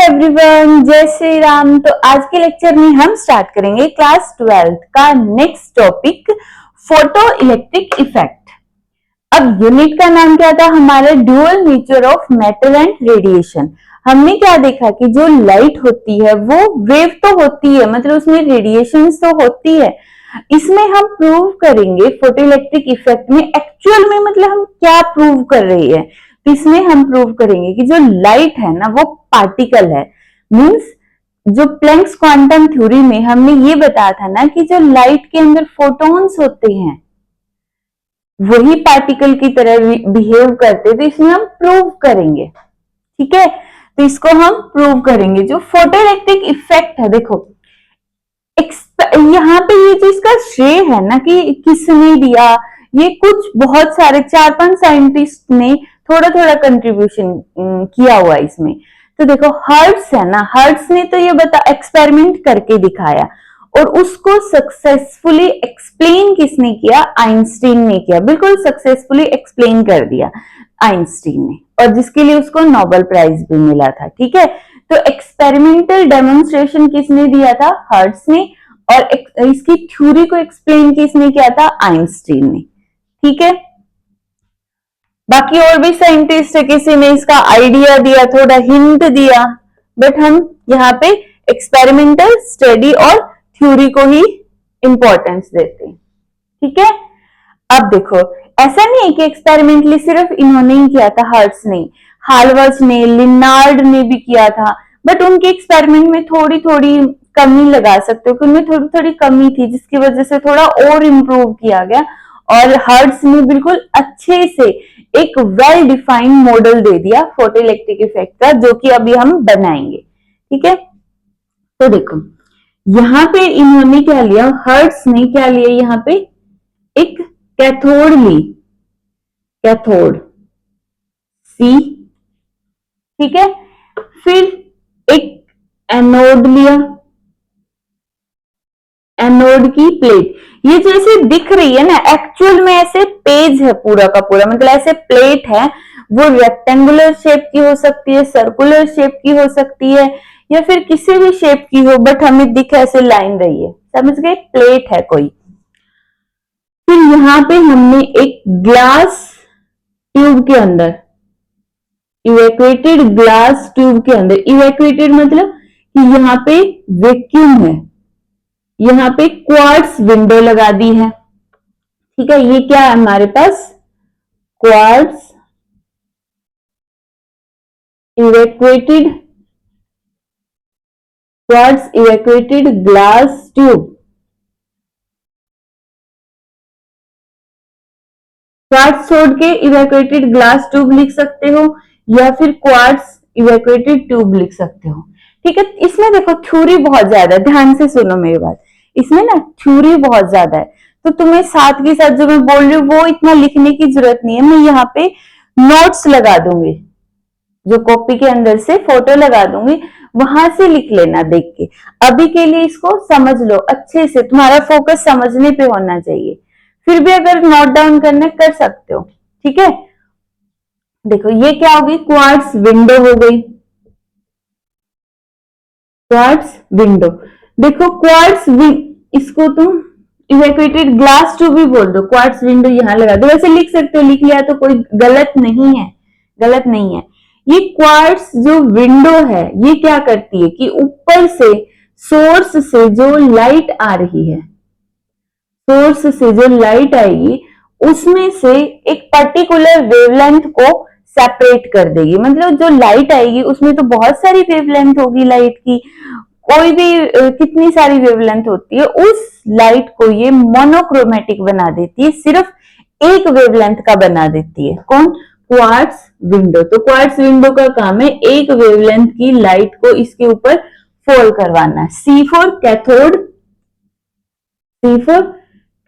Everyone, जय श्री राम। तो आज के लेक्चर में हम स्टार्ट करेंगे क्लास 12th का next topic, photo electric effect. अब यूनिट का नाम क्या था हमारे, dual nature of matter and radiation. हमने क्या देखा कि जो लाइट होती है वो वेव तो होती है, मतलब उसमें रेडिएशन तो होती है। इसमें हम प्रूव करेंगे फोटो इलेक्ट्रिक इफेक्ट में एक्चुअल में मतलब हम क्या प्रूव कर रही है। इसमें हम प्रूव करेंगे कि जो लाइट है ना वो पार्टिकल है। मींस जो प्लैंक्स क्वांटम थ्योरी में हमने ये बताया था ना कि जो लाइट के अंदर फोटॉन्स होते हैं वही पार्टिकल की तरह बिहेव करते, तो इसमें हम प्रूव करेंगे। ठीक है, तो इसको हम प्रूव करेंगे। जो फोटो इलेक्ट्रिक इफेक्ट है, देखो यहाँ पे ये जो इसका श्रेय है ना कि किसने दिया, ये कुछ बहुत सारे 4-5 साइंटिस्ट ने थोड़ा थोड़ा कंट्रीब्यूशन किया हुआ इसमें। तो देखो हर्ट्ज है ना, हर्ट्ज ने तो ये एक्सपेरिमेंट करके दिखाया और उसको सक्सेसफुली एक्सप्लेन किसने किया, आइंस्टीन ने किया। बिल्कुल सक्सेसफुली एक्सप्लेन कर दिया आइंस्टीन ने, और जिसके लिए उसको नोबेल प्राइज भी मिला था। ठीक है, तो एक्सपेरिमेंटल डेमोन्स्ट्रेशन किसने दिया था, हर्ट्ज ने, और इसकी थ्योरी को एक्सप्लेन किसने किया था, आइंस्टीन ने। ठीक है, बाकी और भी साइंटिस्ट है, किसी ने इसका आइडिया दिया, थोड़ा हिंट दिया, बट हम यहाँ पे एक्सपेरिमेंटल स्टडी और थ्योरी को ही इंपॉर्टेंस देते हैं। ठीक है, अब देखो ऐसा नहीं है कि एक्सपेरिमेंटली सिर्फ इन्होंने ही किया था, हर्ट्ज ने, हाल्वर्स ने, लिनार्ड ने भी किया था, बट उनके एक्सपेरिमेंट में थोड़ी थोड़ी कमी लगा सकते हो कि उनमें थोड़ी थोड़ी कमी थी, जिसकी वजह से थोड़ा और इम्प्रूव किया गया। और हर्ट्ज ने बिल्कुल अच्छे से एक वेल डिफाइंड मॉडल दे दिया फोटो इलेक्ट्रिक इफेक्ट का, जो कि अभी हम बनाएंगे। ठीक है, तो देखो यहाँ पे इन्होंने क्या लिया, हर्ट्ज ने क्या लिया, यहाँ पे एक कैथोड ली, कैथोड सी। ठीक है, फिर एक एनोड लिया, एनोड की प्लेट। ये जैसे दिख रही है ना, एक्चुअल में ऐसे पेज है पूरा का पूरा, मतलब ऐसे प्लेट है, वो रेक्टेंगुलर शेप की हो सकती है, सर्कुलर शेप की हो सकती है, या फिर किसी भी शेप की हो, बट हमें दिख ऐसे लाइन रही है, समझ गए, प्लेट है कोई। फिर यहाँ पे हमने एक ग्लास ट्यूब के अंदर, इवैक्यूएटेड ग्लास ट्यूब के अंदर, इवैक्यूएटेड मतलब कि यहाँ पे वैक्यूम है, यहाँ पे क्वार्ट्ज विंडो लगा दी है। ठीक है, ये क्या है हमारे पास, quartz evacuated, quartz evacuated glass tube. Quartz छोड़ के इवैक्यूएटेड ग्लास ट्यूब लिख सकते हो, या फिर क्वार्ट्ज इवैक्यूएटेड ट्यूब लिख सकते हो। ठीक है, इसमें देखो थ्योरी बहुत ज्यादा है, ध्यान से सुनो मेरी बात, इसमें ना थ्योरी बहुत ज्यादा है, तो तुम्हें साथ के साथ जो मैं बोल रही हूँ वो इतना लिखने की जरूरत नहीं है। मैं यहाँ पे नोट्स लगा दूंगी, जो कॉपी के अंदर से फोटो लगा दूंगी, वहां से लिख लेना देख के। अभी के लिए इसको समझ लो अच्छे से, तुम्हारा फोकस समझने पे होना चाहिए। फिर भी अगर नोट डाउन करना कर सकते हो। ठीक है, देखो ये क्या होगी, क्वार्ट्ज विंडो हो गई, क्वार्ट्ज विंडो। देखो क्वार्ट्ज, इसको तुम इवैक्यूएटेड ग्लास ट्यूब भी बोल दो, क्वार्ट्ज विंडो यहाँ लगा दो, वैसे लिख सकते हो, लिख लिया तो कोई गलत नहीं है, गलत नहीं है। ये क्वार्ट्ज जो विंडो है ये क्या करती है कि ऊपर से सोर्स से जो लाइट आ रही है, सोर्स से जो लाइट आएगी उसमें से एक पर्टिकुलर वेवलेंथ को सेपरेट कर देगी। मतलब जो लाइट आएगी उसमें तो बहुत सारी वेवलेंथ होगी लाइट की, कोई भी कितनी सारी वेवलेंथ होती है, उस लाइट को ये मोनोक्रोमेटिक बना देती है, सिर्फ एक वेवलेंथ का बना देती है। कौन, क्वार्ट्ज विंडो। तो क्वार्ट्ज विंडो का काम है एक वेवलेंथ की लाइट को इसके ऊपर फॉल करवाना। C for cathode, C for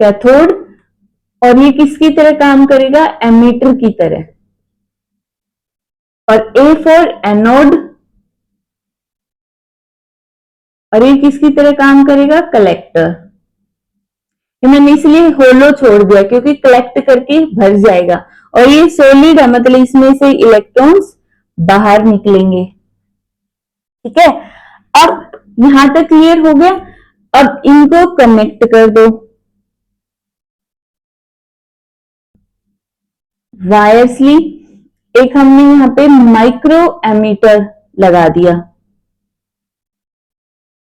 cathode, और ये किसकी तरह काम करेगा, एमीटर की तरह। और ए फॉर एनोड, और ये किसकी तरह काम करेगा, कलेक्टर। मैंने इसलिए होलो छोड़ दिया क्योंकि कलेक्ट करके भर जाएगा, और ये सॉलिड है मतलब इसमें से इलेक्ट्रॉन्स बाहर निकलेंगे। ठीक है, अब यहां तक क्लियर हो गया। अब इनको कनेक्ट कर दो वायरसली। एक हमने यहाँ पे माइक्रो एमीटर लगा दिया।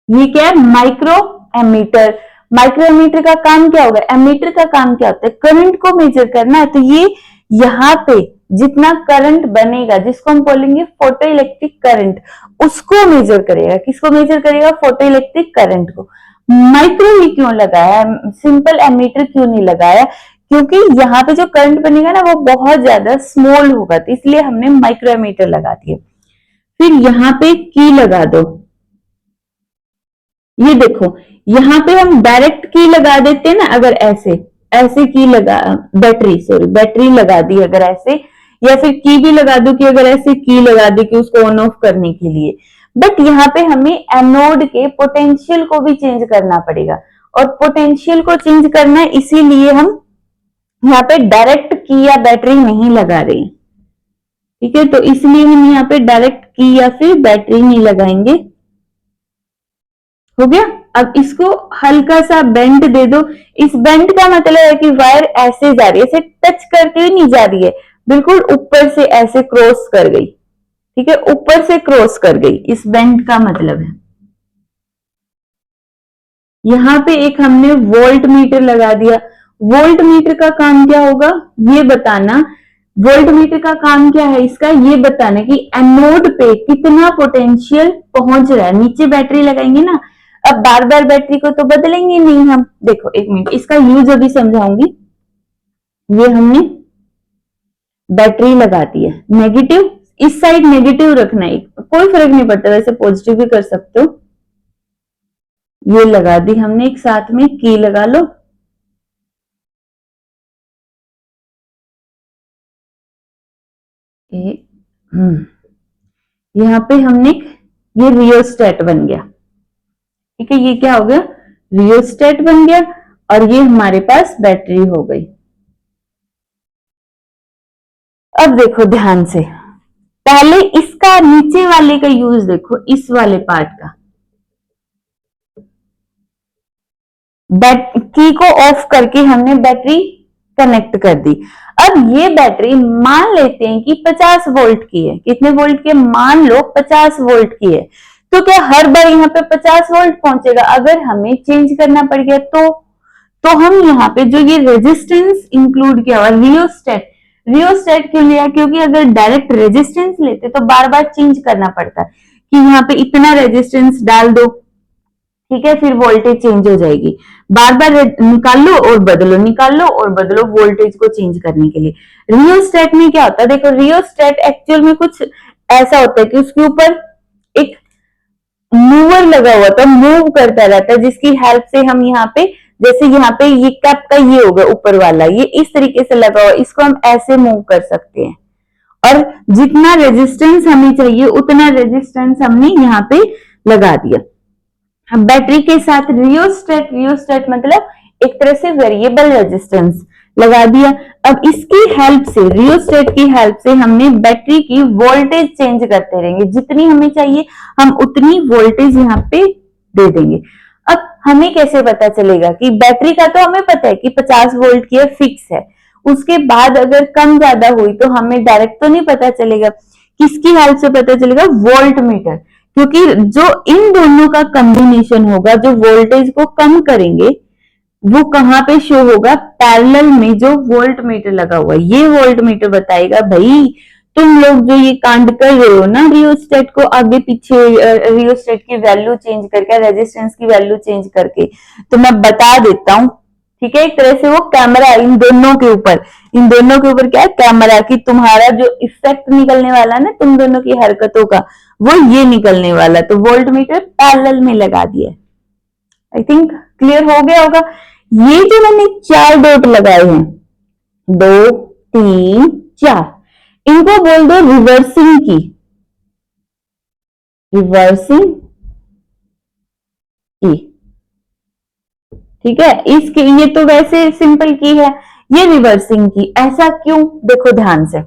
ये क्या है? Micro ammeter. माइक्रो एमीटर का काम क्या होगा? एमीटर का काम क्या होता है? करंट को मेजर करना है। तो ये यहाँ पे जितना करंट बनेगा, जिसको हम बोलेंगे फोटो इलेक्ट्रिक करंट, उसको मेजर करेगा। किसको मेजर करेगा? फोटो इलेक्ट्रिक करंट को। माइक्रो ही क्यों लगाया, सिंपल एमीटर क्यों नहीं लगाया? क्योंकि यहाँ पे जो करंट बनेगा ना वो बहुत ज्यादा स्मॉल होगा, तो इसलिए हमने माइक्रो एमीटर लगा दिया। फिर यहाँ पे की लगा दो। ये देखो, यहाँ पे हम डायरेक्ट की लगा देते हैं ना, अगर ऐसे ऐसे की लगा, बैटरी लगा दी अगर ऐसे, या फिर की भी लगा दो कि अगर ऐसे की लगा दी कि उसको ऑन ऑफ करने के लिए। बट यहाँ पे हमें एनोड के पोटेंशियल को भी चेंज करना पड़ेगा, और पोटेंशियल को चेंज करना है, इसीलिए हम यहाँ पे डायरेक्ट की या बैटरी नहीं लगा रहे। ठीक है, तो इसलिए हम यहाँ पे डायरेक्ट की या फिर बैटरी नहीं लगाएंगे। हो गया। अब इसको हल्का सा बेंड दे दो। इस बेंड का मतलब है कि वायर ऐसे जा रही है, ऐसे टच करके ही नहीं जा रही है, बिल्कुल ऊपर से ऐसे क्रॉस कर गई। ठीक है, ऊपर से क्रॉस कर गई, इस बेंड का मतलब है। यहां पे एक हमने वोल्ट मीटर लगा दिया। वोल्ट मीटर का काम क्या होगा ये बताना। वोल्ट मीटर का काम क्या है इसका, ये बताना कि एनोड पे कितना पोटेंशियल पहुंच रहा है। नीचे बैटरी लगाएंगे ना, अब बार बार बैटरी को तो बदलेंगे नहीं हम। देखो एक मिनट, इसका यूज अभी समझाऊंगी। ये हमने बैटरी लगा दी है, नेगेटिव इस साइड नेगेटिव रखना है, कोई फर्क नहीं पड़ता, वैसे पॉजिटिव भी कर सकते हो। ये लगा दी हमने, एक साथ में की लगा लो। यहाँ पे हमने, ये रियोस्टेट बन गया। ठीक है, ये क्या हो गया? रियोस्टेट बन गया, और ये हमारे पास बैटरी हो गई। अब देखो ध्यान से, पहले इसका नीचे वाले का यूज देखो, इस वाले पार्ट का। की को ऑफ करके हमने बैटरी कनेक्ट कर दी। अब ये बैटरी मान लेते हैं कि 50 वोल्ट की है। कितने वोल्ट की है? मान लो 50 वोल्ट की है। तो क्या हर बार यहाँ पे 50 वोल्ट पहुंचेगा? अगर हमें चेंज करना पड़ गया तो हम यहाँ पे जो ये रेजिस्टेंस इंक्लूड किया हुआ, रियोस्टेट, रियोस्टेट क्यों लिया? क्योंकि अगर डायरेक्ट रेजिस्टेंस लेते तो बार बार चेंज करना पड़ता कि यहाँ पे इतना रेजिस्टेंस डाल दो, ठीक है, फिर वोल्टेज चेंज हो जाएगी। बार बार निकाल लो और बदलो, निकाल लो और बदलो वोल्टेज को चेंज करने के लिए। रियोस्टेट में क्या होता है? देखो रियोस्टेट एक्चुअल में कुछ ऐसा होता है कि उसके ऊपर एक मूवर लगा हुआ था, मूव करता रहता है, जिसकी हेल्प से हम यहाँ पे, जैसे यहाँ पे ये कैप का ये होगा ऊपर वाला, ये इस तरीके से लगा हुआ, इसको हम ऐसे मूव कर सकते हैं। और जितना रेजिस्टेंस हमें चाहिए उतना रेजिस्टेंस हमने यहाँ पे लगा दिया। बैटरी के साथ रियोस्टेट, रियोस्टेट मतलब एक तरह से वेरिएबल रेजिस्टेंस लगा दिया। अब इसकी हेल्प से, रियोस्टेट की हेल्प से हमने बैटरी की वोल्टेज चेंज करते रहेंगे। जितनी हमें चाहिए हम उतनी वोल्टेज यहाँ पे दे देंगे। अब हमें कैसे पता चलेगा कि बैटरी का तो हमें पता है कि 50 वोल्ट की फिक्स है, उसके बाद अगर कम ज्यादा हुई तो हमें डायरेक्ट तो नहीं पता चलेगा। किसकी हेल्प से पता चलेगा? Volt meter. क्योंकि जो इन दोनों का कॉम्बिनेशन होगा, जो वोल्टेज को कम करेंगे, वो कहां पे शो होगा? पैरेलल में जो वोल्ट मीटर लगा हुआ है, ये वोल्ट मीटर बताएगा भाई तुम लोग जो ये कांड कर रहे हो ना, रियोस्टेट को आगे पीछे, रियोस्टेट की वैल्यू चेंज करके, रेजिस्टेंस की वैल्यू चेंज करके, तो मैं बता देता हूं। ठीक है, एक तरह से वो कैमरा इन दोनों के ऊपर, इन दोनों के ऊपर क्या है? कैमरा, कि तुम्हारा जो इफेक्ट निकलने वाला है ना तुम दोनों की हरकतों का, वो ये निकलने वाला। तो वोल्ट मीटर पैरेलल में लगा दिया। आई थिंक क्लियर हो गया होगा। ये जो मैंने 4 डॉट लगाए हैं, 2 3 4, इनको बोल दो रिवर्सिंग की, रिवर्सिंग की। ठीक है, इसकी ये तो वैसे सिंपल की है, ये रिवर्सिंग की। ऐसा क्यों? देखो ध्यान से,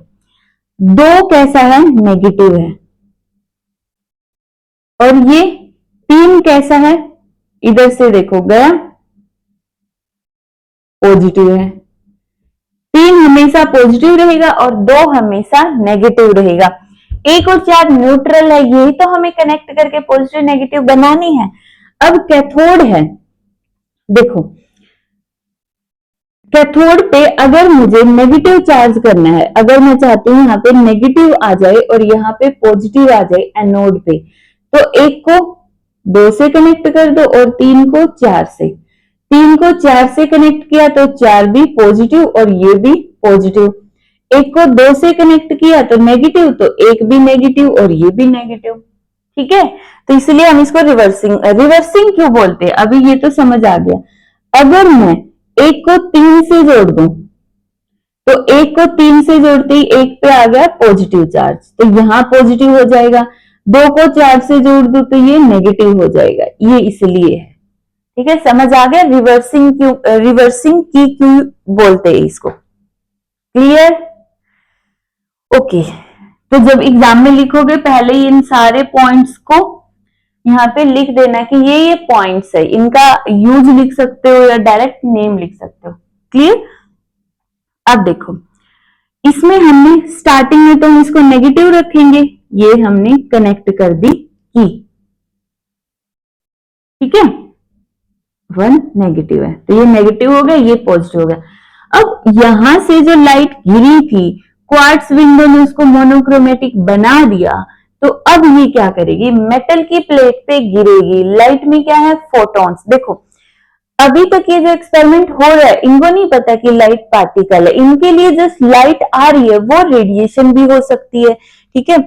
2 कैसा है? नेगेटिव है, और ये 3 कैसा है, इधर से देखो गया पॉजिटिव है, 3 हमेशा पॉजिटिव रहेगा और 2 हमेशा नेगेटिव रहेगा। 1 और 4 न्यूट्रल है, यही तो हमें कनेक्ट करके पॉजिटिव नेगेटिव बनानी है। अब कैथोड है, देखो कैथोड पे अगर मुझे नेगेटिव चार्ज करना है, अगर मैं चाहती हूँ यहाँ पे नेगेटिव आ जाए और यहाँ पे पॉजिटिव आ जाए एनोड पे, तो 1 को 2 से कनेक्ट कर दो और 3 को 4 से। 3 को 4 से कनेक्ट किया तो 4 भी पॉजिटिव और ये भी पॉजिटिव। 1 को 2 से कनेक्ट किया तो नेगेटिव, तो 1 भी नेगेटिव और ये भी नेगेटिव। ठीक है, तो इसलिए हम इसको रिवर्सिंग क्यों बोलते हैं, अभी ये तो समझ आ गया। अगर मैं 1 को 3 से जोड़ दूं तो 1 को 3 से जोड़ते ही 1 पे आ गया पॉजिटिव चार्ज, तो यहां पॉजिटिव हो जाएगा। 2 को 4 से जोड़ दूं तो ये नेगेटिव हो जाएगा, ये इसलिए है। ठीक है, समझ आ गया रिवर्सिंग की क्यों बोलते हैं इसको। क्लियर? ओके, तो जब एग्जाम में लिखोगे पहले ही इन सारे पॉइंट्स को यहाँ पे लिख देना कि ये पॉइंट्स है, इनका यूज लिख सकते हो या डायरेक्ट नेम लिख सकते हो। क्लियर? अब देखो, इसमें हमने स्टार्टिंग में तो हम इसको नेगेटिव रखेंगे, ये हमने कनेक्ट कर दी की। ठीक है, 1 नेगेटिव है तो ये नेगेटिव हो गया, ये पॉजिटिव हो गया। अब यहां से जो लाइट गिरी थी, क्वार्ट्ज विंडो ने उसको मोनोक्रोमेटिक बना दिया, तो अब ये क्या करेगी, मेटल की प्लेट पे गिरेगी। लाइट में क्या है, फोटॉन्स। देखो अभी तक ये जो एक्सपेरिमेंट हो रहा है, इनको नहीं पता कि लाइट पार्टिकल है, इनके लिए जस्ट लाइट आ रही है, वो रेडिएशन भी हो सकती है। ठीक है,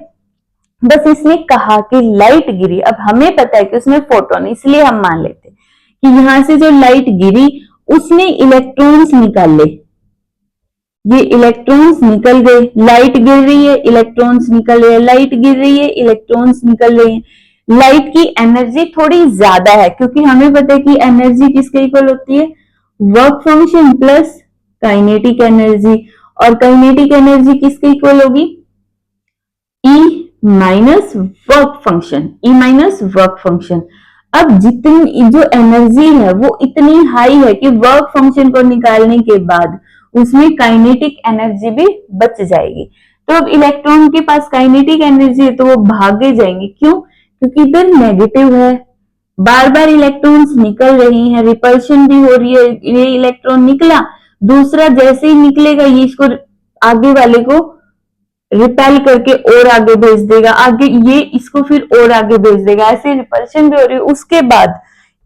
बस इसने कहा कि लाइट गिरी, अब हमें पता है कि उसमें फोटोन, इसलिए हम मान लेते हैं कि यहां से जो लाइट गिरी उसने इलेक्ट्रॉन्स निकाले, ये इलेक्ट्रॉन्स निकल गए। लाइट गिर रही है, इलेक्ट्रॉन्स निकल रहे हैं, लाइट गिर रही है, इलेक्ट्रॉन्स निकल रहे हैं। लाइट की एनर्जी थोड़ी ज्यादा है, क्योंकि हमें पता है कि एनर्जी किसके इक्वल होती है, work function plus kinetic energy, और काइनेटिक एनर्जी किसके इक्वल होगी, E minus work function, E minus work function. अब जितनी जो एनर्जी है वो इतनी हाई है कि वर्क फंक्शन को निकालने के बाद उसमें काइनेटिक एनर्जी भी बच जाएगी। तो अब इलेक्ट्रॉन के पास काइनेटिक एनर्जी है तो वो भागे जाएंगे, क्यों, क्योंकि इधर नेगेटिव है, बार बार इलेक्ट्रॉन्स निकल रही हैं, रिपल्शन भी हो रही है। ये इलेक्ट्रॉन निकला, दूसरा जैसे ही निकलेगा ये इसको आगे वाले को रिपेल करके और आगे भेज देगा, आगे ये इसको फिर और आगे भेज देगा, ऐसे रिपल्शन भी हो रही है। उसके बाद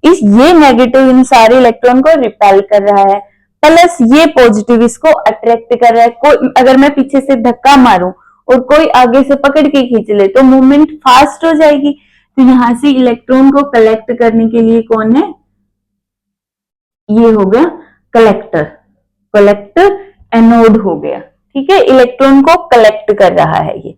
ये नेगेटिव इन सारे इलेक्ट्रॉन को रिपेल कर रहा है, प्लस ये पॉजिटिव इसको अट्रैक्ट कर रहा है। कोई अगर मैं पीछे से धक्का मारूं और कोई आगे से पकड़ के खींच ले तो मूवमेंट फास्ट हो जाएगी। तो यहां से इलेक्ट्रॉन को कलेक्ट करने के लिए कौन है, ये हो गया कलेक्टर, कलेक्टर एनोड हो गया। ठीक है, इलेक्ट्रॉन को कलेक्ट कर रहा है ये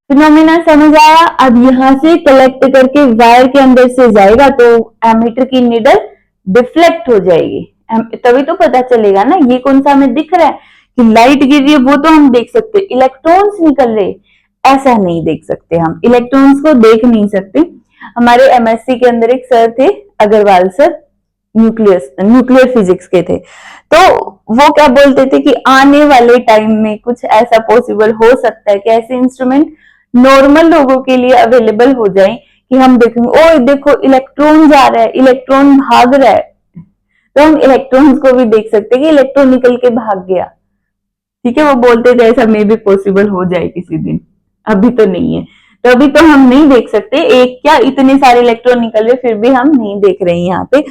फिनोमेना, समझ आया। अब यहां से कलेक्ट करके वायर के अंदर से जाएगा तो एमीटर की नीडल डिफ्लेक्ट हो जाएगी, तभी तो पता चलेगा ना। ये कौन सा हमें दिख रहा है कि लाइट गिर रही है, वो तो हम देख सकते, इलेक्ट्रॉन्स निकल रहे ऐसा नहीं देख सकते, हम इलेक्ट्रॉन्स को देख नहीं सकते। हमारे एमएससी के अंदर एक सर थे, अग्रवाल सर, न्यूक्लियर फिजिक्स के थे, तो वो क्या बोलते थे कि आने वाले टाइम में कुछ ऐसा पॉसिबल हो सकता है कि ऐसे इंस्ट्रूमेंट नॉर्मल लोगों के लिए अवेलेबल हो जाए कि हम देखेंगे ओ देखो इलेक्ट्रॉन जा रहा है, इलेक्ट्रॉन भाग रहा है, तो हम इलेक्ट्रॉन्स को भी देख सकते हैं कि इलेक्ट्रॉन निकल के भाग गया। ठीक है, वो बोलते थे ऐसा मे भी पॉसिबल हो जाए किसी दिन, अभी तो नहीं है, तो अभी तो हम नहीं देख सकते, एक क्या इतने सारे इलेक्ट्रॉन निकल रहे फिर भी हम नहीं देख रहे हैं यहाँ पे।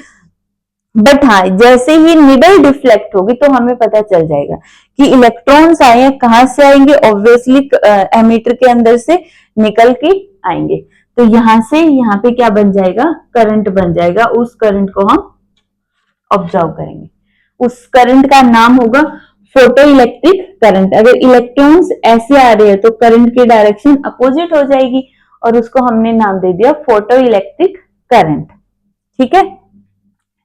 बट हाँ, जैसे ही निडल डिफ्लेक्ट होगी तो हमें पता चल जाएगा कि इलेक्ट्रॉन्स आए हैं, कहां से आएंगे, ऑब्वियसली एमीटर के अंदर से निकल के आएंगे। तो यहां से यहाँ पे क्या बन जाएगा, करंट बन जाएगा, उस करंट को हम ऑब्जर्व करेंगे, उस करंट का नाम होगा फोटो इलेक्ट्रिक करंट। अगर इलेक्ट्रॉन्स ऐसे आ रहे हैं तो करंट की डायरेक्शन अपोजिट हो जाएगी और उसको हमने नाम दे दिया फोटो इलेक्ट्रिक करंट। ठीक है,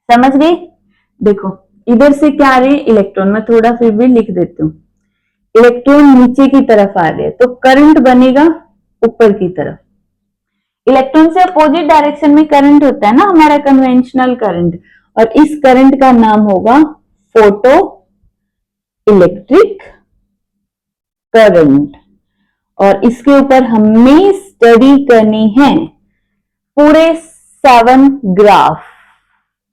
समझ गए। देखो इधर से क्या आ रहे हैं इलेक्ट्रॉन, मैं थोड़ा फिर भी लिख देती हूँ, इलेक्ट्रॉन नीचे की तरफ आ रहे हैं तो करंट बनेगा ऊपर की तरफ, इलेक्ट्रॉन से अपोजिट डायरेक्शन में करंट होता है ना हमारा कन्वेंशनल करंट, और इस करंट का नाम होगा फोटो इलेक्ट्रिक करंट। और इसके ऊपर हमें स्टडी करनी है पूरे 7 ग्राफ।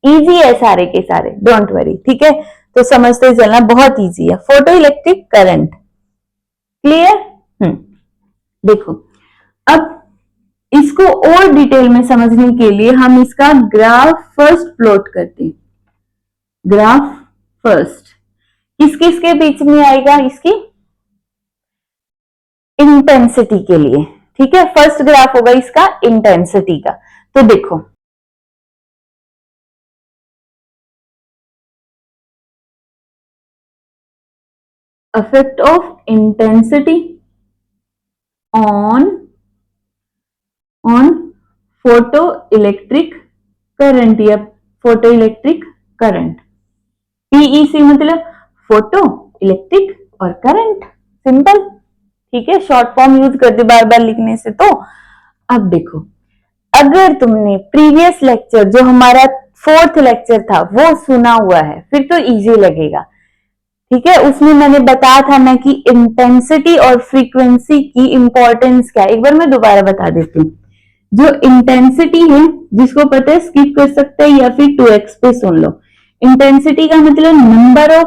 इजी है सारे के सारे, डोंट वरी, ठीक है। तो समझते चलना, बहुत इजी है। Photo electric current, clear? देखो, अब इसको और डिटेल में समझने के लिए हम इसका ग्राफ फर्स्ट प्लॉट करते हैं। ग्राफ फर्स्ट किस किस के बीच में आएगा? इसकी इंटेंसिटी के लिए, ठीक है। फर्स्ट ग्राफ होगा इसका इंटेंसिटी का। तो देखो, effect of intensity on photoelectric current या photoelectric current। PEC मतलब फोटो, इलेक्ट्रिक और करंट, सिंपल, ठीक है। शॉर्ट फॉर्म यूज करते बार बार लिखने से। तो अब देखो, अगर तुमने प्रीवियस लेक्चर जो हमारा 4th लेक्चर था वो सुना हुआ है फिर तो इजी लगेगा, ठीक है। उसमें मैंने बताया था ना कि इंटेंसिटी और फ्रीक्वेंसी की इंपॉर्टेंस क्या है। एक बार मैं दोबारा बता देती हूँ। जो इंटेंसिटी है, जिसको पता है स्किप कर सकते हैं या फिर 2x पे सुन लो। इंटेंसिटी का मतलब number of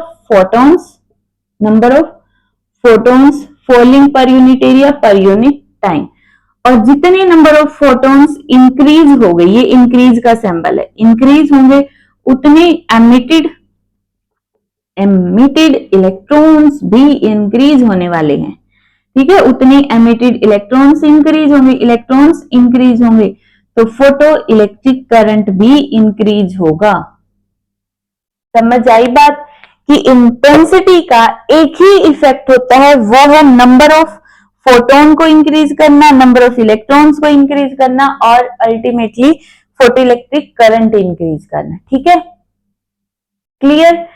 photons falling per unit area per unit time. और जितने नंबर ऑफ फोटॉन्स इंक्रीज हो गए, ये इंक्रीज का सिंबल है, इंक्रीज होंगे उतने एमिटेड इलेक्ट्रॉन्स भी इंक्रीज होने वाले हैं, ठीक है। उतने एमिटेड इलेक्ट्रॉन्स इंक्रीज होंगे तो फोटो इलेक्ट्रिक करंट भी इंक्रीज होगा। समझ आई बात? कि इंटेंसिटी का एक ही इफेक्ट होता है, वो है नंबर ऑफ फोटोन को इंक्रीज करना, नंबर ऑफ इलेक्ट्रॉन्स को इंक्रीज करना और ultimately photo electric current increase करना, ठीक है। क्लियर?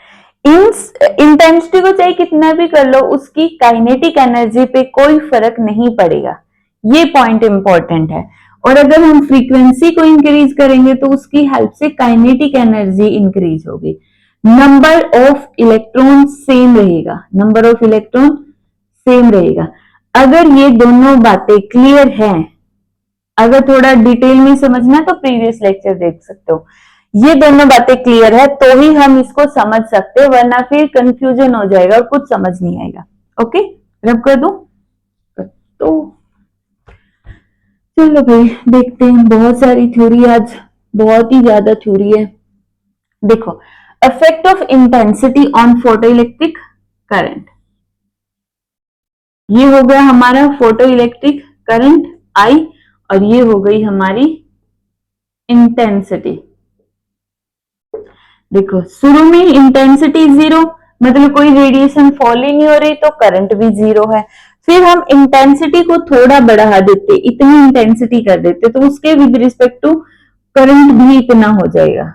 इंटेंसिटी को चाहे कितना भी कर लो, उसकी काइनेटिक एनर्जी पे कोई फर्क नहीं पड़ेगा, ये पॉइंट इंपॉर्टेंट है। और अगर हम फ्रीक्वेंसी को इंक्रीज करेंगे तो उसकी हेल्प से काइनेटिक एनर्जी इंक्रीज होगी। नंबर ऑफ इलेक्ट्रॉन सेम रहेगा। अगर ये दोनों बातें क्लियर हैं, अगर थोड़ा डिटेल में समझना तो प्रीवियस लेक्चर देख सकते हो। ये दोनों बातें क्लियर है तो ही हम इसको समझ सकते हैं, वरना फिर कंफ्यूजन हो जाएगा और कुछ समझ नहीं आएगा। ओके, रब कर दूं? तो चलो भाई देखते हैं। बहुत सारी थ्योरी, आज बहुत ही ज्यादा थ्योरी है। देखो, effect of intensity on photo electric current, ये हो गया हमारा फोटो इलेक्ट्रिक करंट आई, और ये हो गई हमारी इंटेंसिटी। देखो, शुरू में इंटेंसिटी 0, मतलब कोई रेडिएशन फॉल ही नहीं हो रही तो करंट भी 0 है। फिर हम इंटेंसिटी को थोड़ा बढ़ा देते, इतनी इंटेंसिटी कर देते तो उसके विद रिस्पेक्ट टू करंट भी इतना हो जाएगा।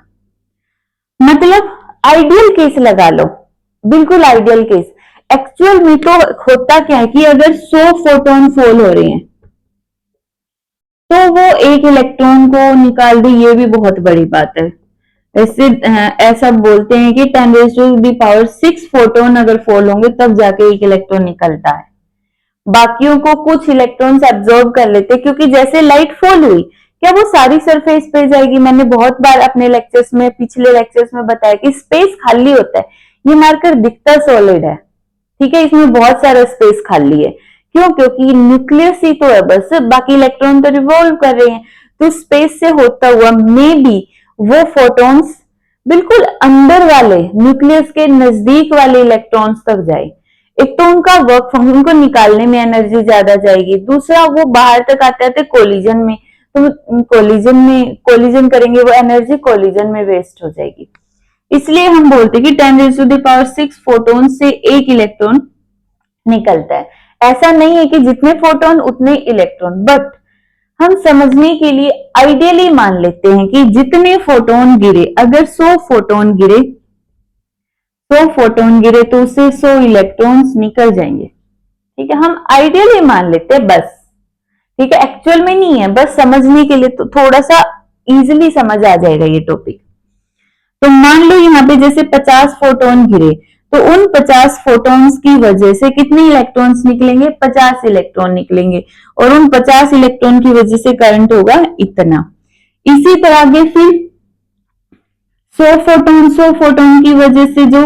मतलब आइडियल केस लगा लो, बिल्कुल आइडियल केस। एक्चुअल में तो होता क्या है कि अगर 100 फोटोन फॉल हो रहे हैं तो वो एक इलेक्ट्रॉन को निकाल दे, ये भी बहुत बड़ी बात है। ऐसा बोलते हैं कि 10⁻⁶ फोटोन अगर फॉल होंगे तब जाके एक इलेक्ट्रॉन निकलता है। बाकियों को कुछ इलेक्ट्रॉन्स एब्जॉर्ब कर लेते, क्योंकि जैसे लाइट फॉल हुई क्या वो सारी सरफेस पे जाएगी? मैंने बहुत बार अपने लेक्चर्स में, पिछले लेक्चर्स में बताया कि स्पेस खाली होता है। ये मार्कर दिखता सॉलिड है, ठीक है, इसमें बहुत सारा स्पेस खाली है। क्यों? क्योंकि न्यूक्लियस ही तो है बस, बाकी इलेक्ट्रॉन तो रिवॉल्व कर रहे हैं। तो स्पेस से होता हुआ मे बी वो फोटॉन्स बिल्कुल अंदर वाले, न्यूक्लियस के नजदीक वाले इलेक्ट्रॉन्स तक जाए। एक तो उनका वर्क फंक्शन को निकालने में एनर्जी ज्यादा जाएगी, दूसरा वो बाहर तक आते आते कोलिजन में, तो कोलिजन करेंगे, वो एनर्जी कोलिजन में वेस्ट हो जाएगी। इसलिए हम बोलते हैं कि 10⁻⁶ फोटोन से एक इलेक्ट्रॉन निकलता है। ऐसा नहीं है कि जितने फोटोन उतने इलेक्ट्रॉन, बट हम समझने के लिए आइडियली मान लेते हैं कि जितने फोटोन गिरे, अगर 100 फोटोन गिरे तो उससे 100 इलेक्ट्रॉन्स निकल जाएंगे, ठीक है। हम आइडियली मान लेते हैं बस, ठीक है, एक्चुअल में नहीं है, बस समझने के लिए, तो थोड़ा सा इजिली समझ आ जाएगा ये टॉपिक। तो मान लो यहाँ पे जैसे 50 फोटोन गिरे, तो उन 50 फोटॉन्स की वजह से कितने इलेक्ट्रॉन्स निकलेंगे? 50 इलेक्ट्रॉन निकलेंगे, और उन 50 इलेक्ट्रॉन की वजह से करंट होगा इतना। इसी तरह के फिर 100 फोटोन की वजह से जो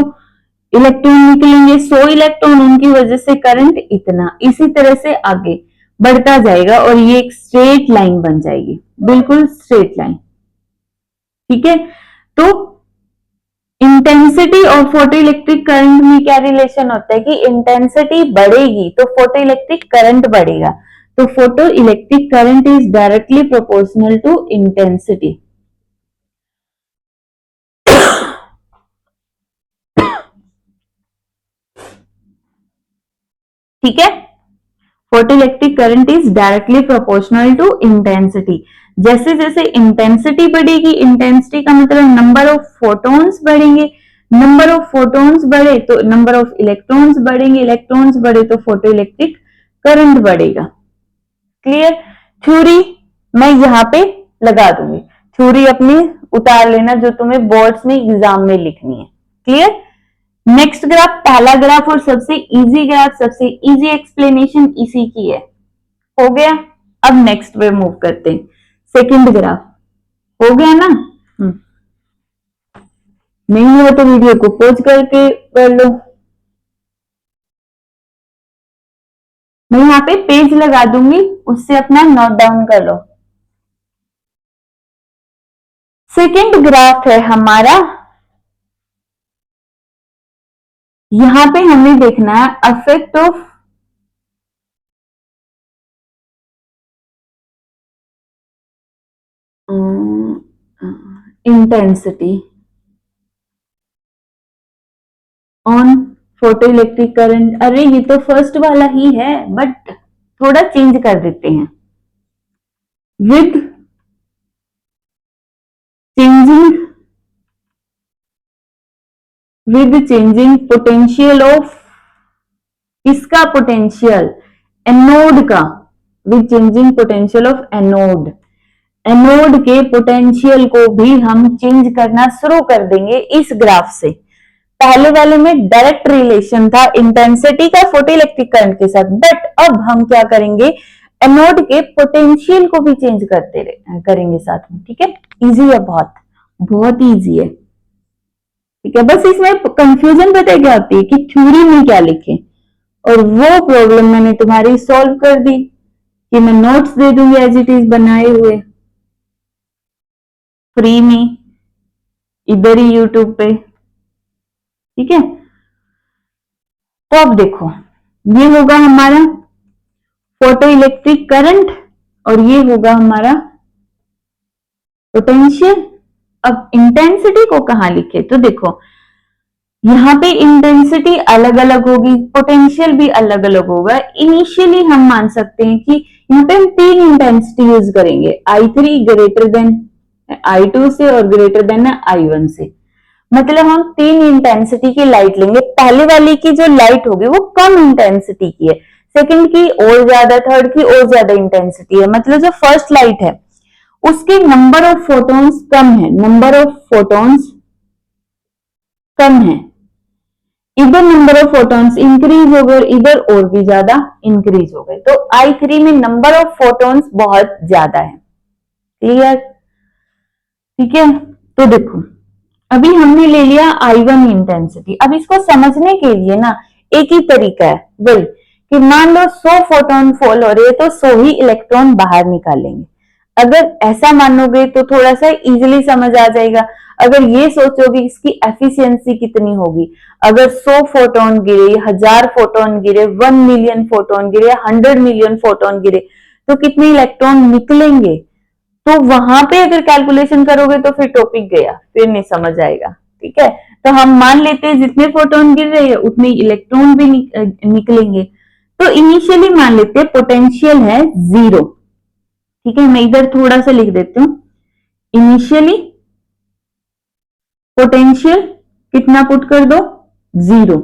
इलेक्ट्रॉन निकलेंगे, 100 इलेक्ट्रॉन, उनकी वजह से करंट इतना। इसी तरह से आगे बढ़ता जाएगा और ये एक स्ट्रेट लाइन बन जाएगी, बिल्कुल स्ट्रेट लाइन। ठीक है, तो इंटेंसिटी और फोटो इलेक्ट्रिक करंट में क्या रिलेशन होता है कि इंटेंसिटी बढ़ेगी तो फोटो इलेक्ट्रिक करंट बढ़ेगा। तो photo electric current is directly proportional to intensity. ठीक है, photo electric current is directly proportional to intensity. जैसे जैसे इंटेंसिटी बढ़ेगी, इंटेंसिटी का मतलब नंबर ऑफ फोटॉन्स बढ़ेंगे, नंबर ऑफ फोटॉन्स बढ़े तो नंबर ऑफ इलेक्ट्रॉन्स बढ़ेंगे, इलेक्ट्रॉन्स बढ़े तो फोटो इलेक्ट्रिक करंट बढ़ेगा। क्लियर? थ्योरी मैं यहाँ पे लगा दूंगी, थ्योरी अपनी उतार लेना जो तुम्हें बोर्ड्स में एग्जाम में लिखनी है। क्लियर? नेक्स्ट ग्राफ, पहला ग्राफ और सबसे इजी ग्राफ, सबसे इजी एक्सप्लेनेशन इसी की है। हो गया? अब नेक्स्ट पे मूव करते हैं। सेकंड ग्राफ हो गया ना? नहीं हुआ तो वीडियो को पॉज करके कर लो। मैं यहाँ पे पेज लगा दूंगी, उससे अपना नोट डाउन कर लो। सेकंड ग्राफ है हमारा, यहां पे हमें देखना है effect of intensity on photo electric current. अरे ये तो फर्स्ट वाला ही है, बट थोड़ा चेंज कर देते हैं। विद चेंजिंग पोटेंशियल ऑफ, इसका पोटेंशियल एनोड का, with changing potential of anode, anode के पोटेंशियल को भी हम चेंज करना शुरू कर देंगे इस ग्राफ से। पहले वाले में डायरेक्ट रिलेशन था इंटेंसिटी का फोटो इलेक्ट्रिक करंट के साथ, बट अब हम क्या करेंगे, एनोड के पोटेंशियल को भी चेंज करते करेंगे साथ में। ठीक है, इजी है, बहुत बहुत इजी है। ठीक है, बस इसमें कंफ्यूजन पता है क्या होती है कि थ्योरी में क्या लिखे, और वो प्रॉब्लम मैंने तुम्हारी सॉल्व कर दी कि मैं नोट्स दे दूंगी एज इट इज बनाए हुए फ्री में, इधर ही यूट्यूब पे। ठीक है, तो अब देखो, ये होगा हमारा फोटो इलेक्ट्रिक करंट और ये होगा हमारा पोटेंशियल। अब इंटेंसिटी को कहां लिखे, तो देखो यहाँ पे इंटेंसिटी अलग अलग होगी, पोटेंशियल भी अलग अलग होगा। इनिशियली हम मान सकते हैं कि यहाँ पे हम 3 इंटेंसिटी यूज करेंगे, I3 ग्रेटर देन I2 से और ग्रेटर देन I1 से। मतलब हम 3 इंटेंसिटी की लाइट लेंगे, पहले वाली की जो लाइट होगी वो कम इंटेंसिटी की है, सेकंड की और ज्यादा, थर्ड की और ज्यादा इंटेंसिटी है। मतलब जो फर्स्ट लाइट है उसके नंबर ऑफ फोटॉन्स कम है, नंबर ऑफ फोटॉन्स कम है, इधर नंबर ऑफ फोटॉन्स इंक्रीज हो गए, इधर और भी ज्यादा इंक्रीज हो गए। तो I3 में नंबर ऑफ फोटॉन्स बहुत ज्यादा है। क्लियर? ठीक है, तो देखो अभी हमने ले लिया I1 इंटेंसिटी। अब इसको समझने के लिए ना एक ही तरीका है, वही कि मान लो 100 फोटोन फॉल हो रहे हैं तो 100 ही इलेक्ट्रॉन बाहर निकालेंगे। अगर ऐसा मानोगे तो थोड़ा सा इजीली समझ आ जाएगा। अगर ये सोचोगे इसकी एफिशिएंसी कितनी होगी, अगर 100 फोटोन गिरे, 1000 फोटोन गिरे, 1 मिलियन फोटोन गिरे, 100 मिलियन फोटोन गिरे, तो कितने इलेक्ट्रॉन निकलेंगे, तो वहां पे अगर कैलकुलेशन करोगे तो फिर टॉपिक गया, फिर नहीं समझ आएगा। ठीक है, तो हम मान लेते हैं जितने फोटोन गिर रहे हैं उतने इलेक्ट्रॉन भी निकलेंगे। तो इनिशियली मान लेते हैं पोटेंशियल है 0। ठीक है, मैं इधर थोड़ा सा लिख देती हूँ, इनिशियली पोटेंशियल कितना पुट कर दो, 0।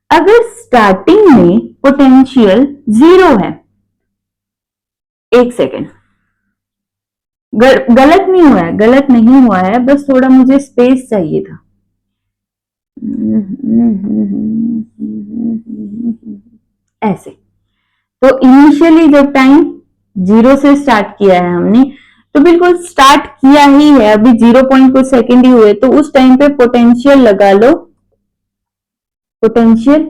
अगर स्टार्टिंग में पोटेंशियल 0 है एक सेकेंड, गलत नहीं हुआ है, गलत नहीं हुआ है, बस थोड़ा मुझे स्पेस चाहिए था। ऐसे तो इनिशियली जब टाइम 0 से स्टार्ट किया है हमने, तो बिल्कुल स्टार्ट किया ही है, अभी 0 कुछ सेकेंड ही हुए, तो उस टाइम पे पोटेंशियल लगा लो, potential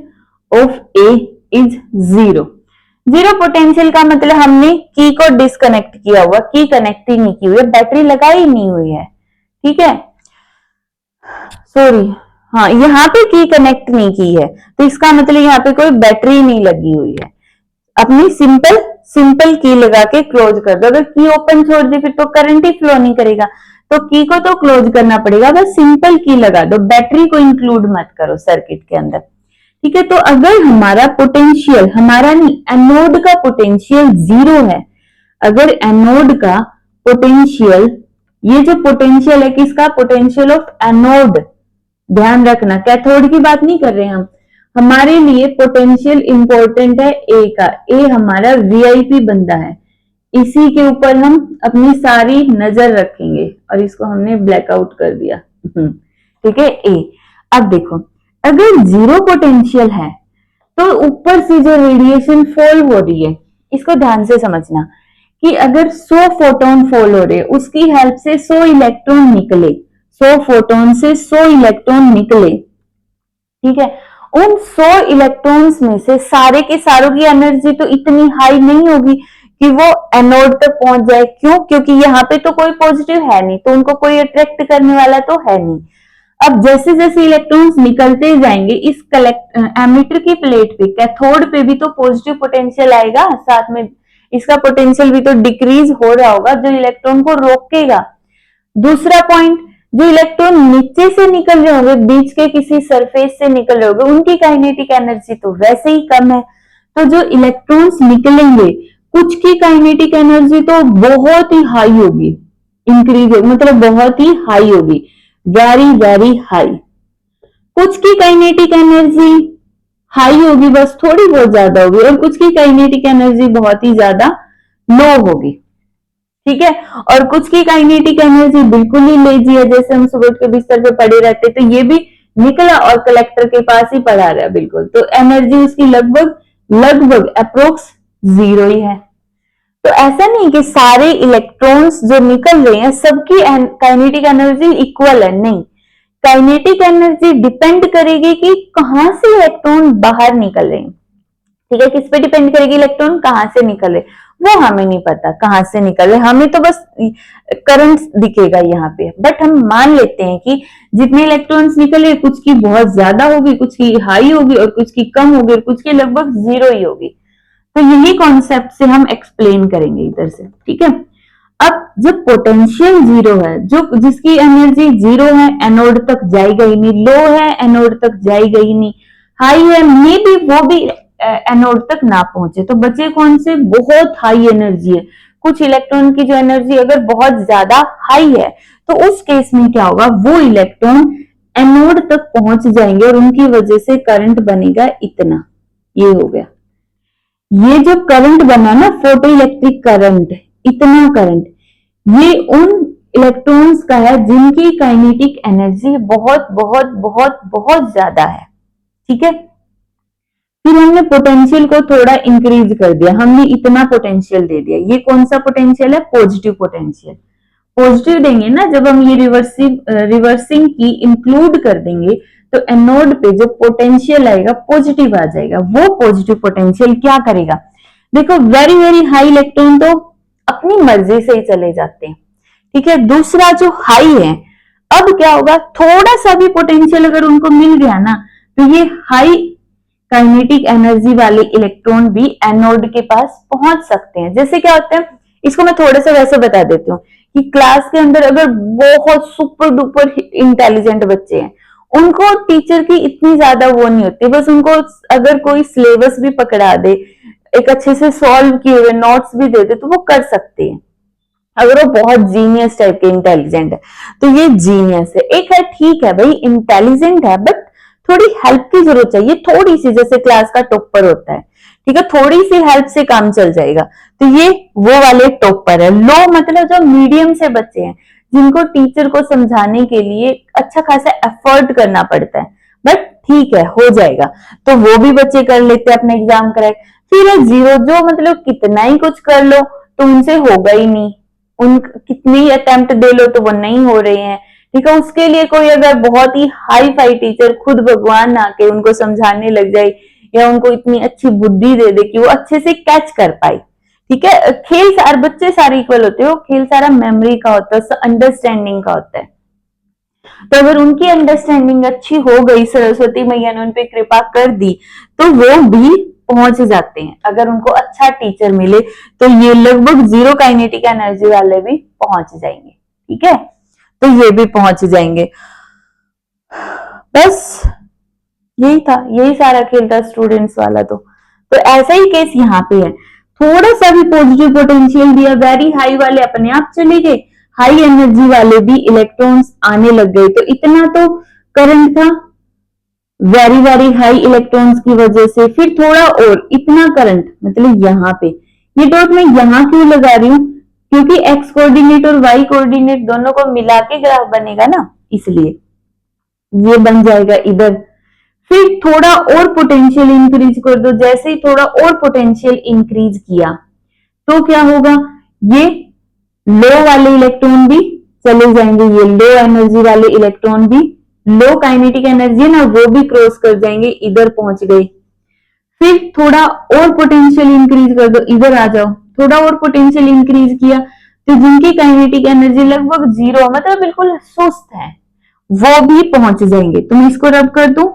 of A is 0। 0 potential का मतलब हमने की को डिस्कनेक्ट किया हुआ, की कनेक्ट ही नहीं की हुई है, बैटरी लगाई नहीं हुई है, ठीक है, सॉरी, हाँ यहाँ पे की कनेक्ट नहीं की है, तो इसका मतलब यहाँ पे कोई बैटरी नहीं लगी हुई है। अपनी सिंपल की लगा के क्लोज कर दो। अगर की ओपन छोड़ दी फिर तो करंट ही फ्लो नहीं करेगा, तो की को तो क्लोज करना पड़ेगा, बस सिंपल की लगा दो, बैटरी को इंक्लूड मत करो सर्किट के अंदर, ठीक है। तो अगर हमारा पोटेंशियल, हमारा नहीं, एनोड का पोटेंशियल 0 है, अगर एनोड का पोटेंशियल, ये जो पोटेंशियल है किसका, पोटेंशियल ऑफ एनोड, ध्यान रखना कैथोड की बात नहीं कर रहे हम, हमारे लिए पोटेंशियल इंपॉर्टेंट है ए का, ए हमारा वीआईपी बंदा है, इसी के ऊपर हम अपनी सारी नजर रखेंगे, और इसको हमने ब्लैकआउट कर दिया, ठीक है, ए। अब देखो अगर 0 पोटेंशियल है तो ऊपर से जो रेडिएशन फॉल हो रही है, इसको ध्यान से समझना कि अगर 100 फोटोन फॉल हो रहे, उसकी हेल्प से 100 इलेक्ट्रॉन निकले, 100 फोटोन से 100 इलेक्ट्रॉन निकले, ठीक है, उन 100 इलेक्ट्रॉन्स में से सारे के सारों की एनर्जी तो इतनी हाई नहीं होगी कि वो एनोड तक पहुंच जाए, क्यों, क्योंकि यहाँ पे तो कोई पॉजिटिव है नहीं, तो उनको कोई अट्रैक्ट करने वाला तो है नहीं। अब जैसे जैसे इलेक्ट्रॉन्स निकलते जाएंगे, इस एमीटर की प्लेट पे, कैथोड पे भी तो पॉजिटिव पोटेंशियल आएगा, साथ में इसका पोटेंशियल भी तो डिक्रीज हो रहा होगा, जो इलेक्ट्रॉन को रोकेगा। दूसरा पॉइंट, जो इलेक्ट्रॉन नीचे से निकल रहे होंगे, बीच के किसी सरफेस से निकल रहे होंगे, उनकी काइनेटिक एनर्जी तो वैसे ही कम है, तो जो इलेक्ट्रॉन्स निकलेंगे कुछ की काइनेटिक एनर्जी तो बहुत ही हाई होगी, इंक्रीज होगी, मतलब बहुत ही हाई होगी, वेरी वेरी हाई। कुछ की काइनेटिक एनर्जी हाई होगी, बस थोड़ी बहुत ज्यादा होगी, और कुछ की काइनेटिक एनर्जी बहुत ही ज्यादा लो होगी, ठीक है। और कुछ की काइनेटिक एनर्जी बिल्कुल ही लेजी है, जैसे हम सुबह के बिस्तर पे पड़े रहते, तो ये भी निकला और कलेक्टर के पास ही पड़ा रहा, बिल्कुल, तो एनर्जी उसकी लगभग लगभग अप्रोक्स 0 ही है। तो ऐसा नहीं कि सारे इलेक्ट्रॉन्स जो निकल रहे हैं सबकी काइनेटिक एनर्जी इक्वल है, नहीं, काइनेटिक एनर्जी डिपेंड करेगी कि कहां से इलेक्ट्रॉन बाहर निकल रहे हैं, ठीक है, किस पे डिपेंड करेगी, इलेक्ट्रॉन कहां से निकल रहे, वो हमें नहीं पता कहां से निकल रहे, हमें तो बस करंट दिखेगा यहाँ पे, बट हम मान लेते हैं कि जितने इलेक्ट्रॉन्स निकले कुछ की बहुत ज्यादा होगी, कुछ की हाई होगी, और कुछ की कम होगी, और कुछ की लगभग 0 ही होगी। तो यही कॉन्सेप्ट से हम एक्सप्लेन करेंगे इधर से, ठीक है। अब जब पोटेंशियल 0 है, जो जिसकी एनर्जी 0 है, एनोड तक जाएगा ही नहीं, लो है एनोड तक जाएगा ही नहीं, हाई है मे बी वो भी एनोड तक ना पहुंचे, तो बचे कौन से, बहुत हाई एनर्जी है, कुछ इलेक्ट्रॉन की जो एनर्जी अगर बहुत ज्यादा हाई है, तो उस केस में क्या होगा, वो इलेक्ट्रॉन एनोड तक पहुंच जाएंगे और उनकी वजह से करंट बनेगा इतना, ये हो गया, ये जो करंट बना ना, फोटो इलेक्ट्रिक करंट, इतना करंट, ये उन इलेक्ट्रॉन्स का है जिनकी काइनेटिक एनर्जी बहुत बहुत बहुत बहुत ज्यादा है, ठीक है। फिर हमने पोटेंशियल को थोड़ा इंक्रीज कर दिया, हमने इतना पोटेंशियल दे दिया, ये कौन सा पोटेंशियल है, पॉजिटिव पोटेंशियल, पॉजिटिव देंगे ना, जब हम ये रिवर्सिंग की इंक्लूड कर देंगे, तो एनोड पे जो पोटेंशियल आएगा पॉजिटिव आ जाएगा, वो पॉजिटिव पोटेंशियल क्या करेगा, देखो वेरी वेरी हाई इलेक्ट्रॉन तो अपनी मर्जी से ही चले जाते हैं, ठीक है। दूसरा जो हाई है, अब क्या होगा, थोड़ा सा भी पोटेंशियल अगर उनको मिल गया ना, तो ये हाई काइनेटिक एनर्जी वाले इलेक्ट्रॉन भी एनोड के पास पहुंच सकते हैं। जैसे क्या होता है, इसको मैं थोड़ा सा वैसे बता देती हूँ कि क्लास के अंदर अगर बहुत सुपर डुपर इंटेलिजेंट बच्चे हैं, उनको टीचर की इतनी ज्यादा वो नहीं होती, बस उनको अगर कोई सिलेबस भी पकड़ा दे, एक अच्छे से सॉल्व किए हुए नोट्स भी दे दे, तो वो कर सकते हैं। अगर वो बहुत जीनियस टाइप के इंटेलिजेंट है, तो ये जीनियस है, एक है ठीक है भाई इंटेलिजेंट है, बट थोड़ी हेल्प की जरूरत चाहिए, थोड़ी सी, जैसे क्लास का टॉपर होता है, ठीक है, थोड़ी सी हेल्प से काम चल जाएगा। तो ये वो वाले टॉपर है। लो मतलब जो मीडियम से बच्चे हैं, जिनको टीचर को समझाने के लिए अच्छा खासा एफर्ट करना पड़ता है, बट ठीक है हो जाएगा। तो वो भी बच्चे कर लेते हैं अपने एग्जाम क्रैक। फिर है जीरो, जो मतलब कितना ही कुछ कर लो तो उनसे होगा ही नहीं, उन कितनी ही अटेम्प्ट दे लो तो वो नहीं हो रहे हैं। ठीक है, उसके लिए कोई अगर बहुत ही हाई फाई टीचर, खुद भगवान आके उनको समझाने लग जाए, या उनको इतनी अच्छी बुद्धि दे दे कि वो अच्छे से कैच कर पाए। ठीक है, खेल सारे बच्चे सारे इक्वल होते हो, खेल सारा मेमोरी का होता है, अंडरस्टैंडिंग का होता है। तो अगर उनकी अंडरस्टैंडिंग अच्छी हो गई, सरस्वती मैया ने उन पे कृपा कर दी, तो वो भी पहुंच जाते हैं। अगर उनको अच्छा टीचर मिले तो ये लगभग जीरो काइनेटिक एनर्जी वाले भी पहुंच जाएंगे। ठीक है, तो ये भी पहुंच जाएंगे। बस यही था, यही सारा खेल था स्टूडेंट्स वाला। तो ऐसा ही केस यहाँ पे है। थोड़ा सा भी पॉजिटिव पोटेंशियल दिया, वेरी हाई वाले अपने आप चले गए, हाई एनर्जी वाले भी इलेक्ट्रॉन्स आने लग गए। तो इतना तो करंट था वेरी वेरी हाई इलेक्ट्रॉन्स की वजह से। फिर थोड़ा और इतना करंट, मतलब यहाँ पे ये डॉट मैं यहाँ क्यों लगा रही हूँ, क्योंकि एक्स कोऑर्डिनेट और वाई कोऑर्डिनेट दोनों को मिला के ग्राफ बनेगा ना, इसलिए ये बन जाएगा इधर। फिर थोड़ा और पोटेंशियल इंक्रीज कर दो, जैसे ही थोड़ा और पोटेंशियल इंक्रीज किया तो क्या होगा, ये लो वाले इलेक्ट्रॉन भी चले जाएंगे, ये लो एनर्जी वाले इलेक्ट्रॉन भी, लो काइनेटिक एनर्जी ना, वो भी क्रॉस कर जाएंगे, इधर पहुंच गए। फिर थोड़ा और पोटेंशियल इंक्रीज कर दो, इधर आ जाओ, थोड़ा और पोटेंशियल इंक्रीज किया तो जिनकी काइनेटिक एनर्जी लगभग जीरो, मतलब बिल्कुल सुस्त है, वो भी पहुंच जाएंगे। तो मैं इसको रब कर दूं,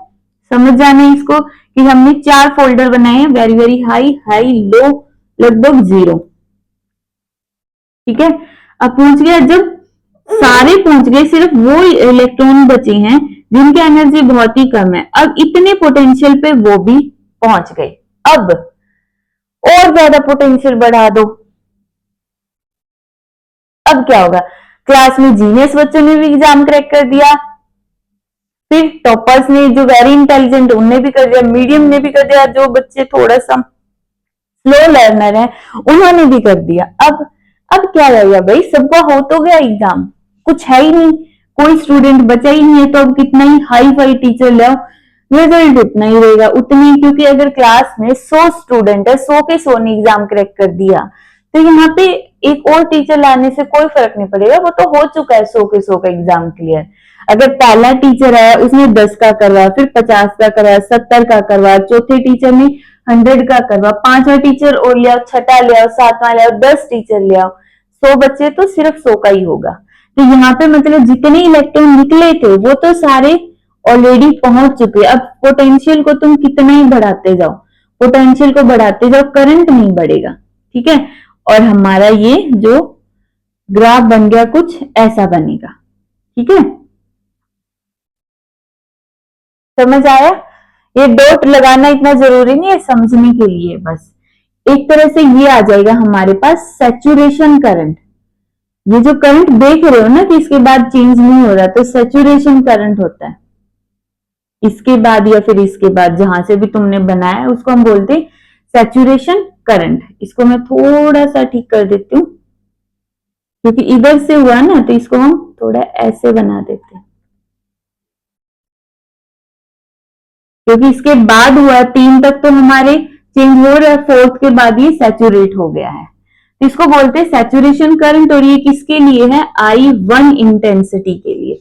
समझ जाना इसको कि हमने 4 फोल्डर बनाए हैं, वेरी वेरी हाई, हाई, लो, लगभग जीरो। ठीक है, अब पहुंच गया, जब सारे पहुंच गए, सिर्फ वो इलेक्ट्रॉन बचे हैं जिनकी एनर्जी बहुत ही कम है। अब इतने पोटेंशियल पे वो भी पहुंच गए। अब और ज्यादा पोटेंशियल बढ़ा दो, अब क्या होगा, क्लास में जीनियस बच्चों ने भी एग्जाम क्रैक कर दिया, फिर टॉपर्स ने, जो वेरी इंटेलिजेंट, उनने भी कर दिया, मीडियम ने भी कर दिया, जो बच्चे थोड़ा सा स्लो लर्नर है उन्होंने भी कर दिया। अब क्या रहेगा भाई, सबका हो तो गया एग्जाम, कुछ है ही नहीं, कोई स्टूडेंट बचा ही नहीं है। तो अब कितना ही हाई फाई टीचर ले आओ, रिजल्ट उतना ही रहेगा, उतनी, क्योंकि अगर क्लास में 100 स्टूडेंट है, 100 के 100 ने एग्जाम क्रैक कर दिया, तो यहाँ पे एक और टीचर लाने से कोई फर्क नहीं पड़ेगा, वो तो हो चुका है 100 के 100 का एग्जाम क्लियर। अगर पहला टीचर आया उसने 10 का करवाया, फिर 50 का करवाया, 70 का करवाया, चौथे टीचर ने 100 का करवा, पांचवा टीचर और ले आओ, छठा ले आओ, सातवां ले आओ, 10 टीचर ले आओ, 100 बच्चे तो सिर्फ 100 का ही होगा। तो यहाँ पे मतलब जितने इलेक्ट्रॉन निकले थे वो तो सारे ऑलरेडी पहुंच चुके। अब पोटेंशियल को तुम कितना ही बढ़ाते जाओ, पोटेंशियल को बढ़ाते जाओ, करंट नहीं बढ़ेगा। ठीक है, और हमारा ये जो ग्राफ बन गया कुछ ऐसा बनेगा। ठीक है, समझ आया, ये डॉट लगाना इतना जरूरी नहीं है समझने के लिए, बस एक तरह से ये आ जाएगा हमारे पास सैचुरेशन करंट। ये जो करंट देख रहे हो ना कि इसके बाद चेंज नहीं हो रहा, तो सैचुरेशन करंट होता है। इसके बाद या फिर इसके बाद जहां से भी तुमने बनाया है उसको हम बोलते हैं सैचुरेशन करंट। इसको मैं थोड़ा सा ठीक कर देती हूँ, क्योंकि इधर से हुआ ना, तो इसको हम थोड़ा ऐसे बना देते हैं, क्योंकि इसके बाद हुआ 3 तक तो हमारे चेंज हो रहा है, 4th के बाद ये सैचुरेट हो गया है, तो इसको बोलते हैं सैचुरेशन करंट। और ये किसके लिए है, I1 इंटेंसिटी के लिए।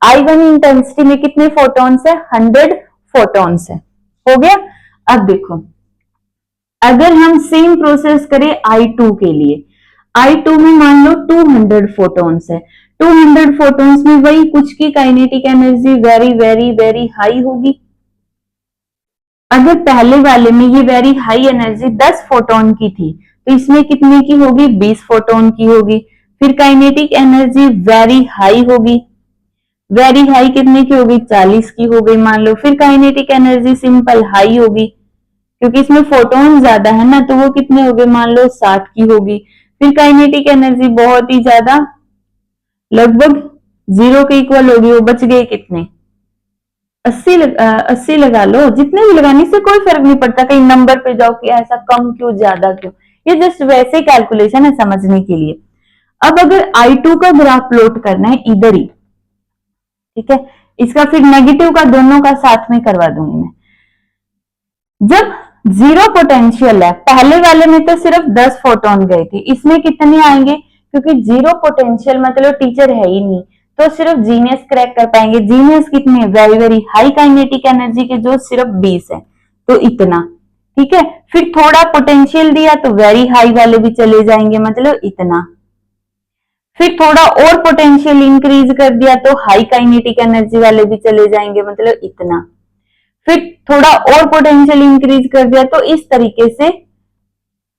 I1 इंटेंसिटी में कितने फोटॉन्स है, 100 फोटॉन्स है, हो गया। अब देखो, अगर हम सेम प्रोसेस करें I2 के लिए, I2 में मान लो 200 फोटॉन्स है, 200 फोटॉन्स में वही कुछ की kinetic energy very very very high होगी। अगर पहले वाले में ये वेरी हाई एनर्जी 10 फोटोन की थी, तो इसमें कितने की होगी, 20 फोटोन की होगी। फिर काइनेटिक एनर्जी वेरी हाई होगी, वेरी हाई कितने की होगी, 40 की हो गई मान लो। फिर काइनेटिक एनर्जी सिंपल हाई होगी, क्योंकि इसमें फोटोन ज्यादा है ना, तो वो कितने हो गए, मान लो 60 की होगी। फिर काइनेटिक एनर्जी बहुत ही ज्यादा, लगभग जीरो के इक्वल होगी, वो बच गए कितने, 80 लगा लो, जितने भी लगाने से कोई फर्क नहीं पड़ता, कहीं नंबर पे जाओ कि ऐसा कम क्यों ज्यादा क्यों, ये जस्ट वैसे कैलकुलेशन है समझने के लिए। अब अगर I2 का ग्राफ प्लॉट करना है इधर ही, ठीक है, इसका फिर नेगेटिव का दोनों का साथ में करवा दूंगी मैं। जब जीरो पोटेंशियल है, पहले वाले में तो सिर्फ 10 फोटोन गए थे, इसमें कितने आएंगे, क्योंकि जीरो पोटेंशियल मतलब टीचर है ही नहीं, तो सिर्फ जीनियस क्रैक कर पाएंगे। जीनियस कितने, very very high kinetic energy के, जो सिर्फ 20 है, तो इतना, ठीक है। फिर थोड़ा पोटेंशियल दिया तो वेरी हाई वाले भी चले जाएंगे, मतलब इतना। फिर थोड़ा और पोटेंशियल इंक्रीज कर दिया तो हाई काइनेटिक एनर्जी वाले भी चले जाएंगे, मतलब इतना। फिर थोड़ा और पोटेंशियल इंक्रीज कर दिया तो इस तरीके से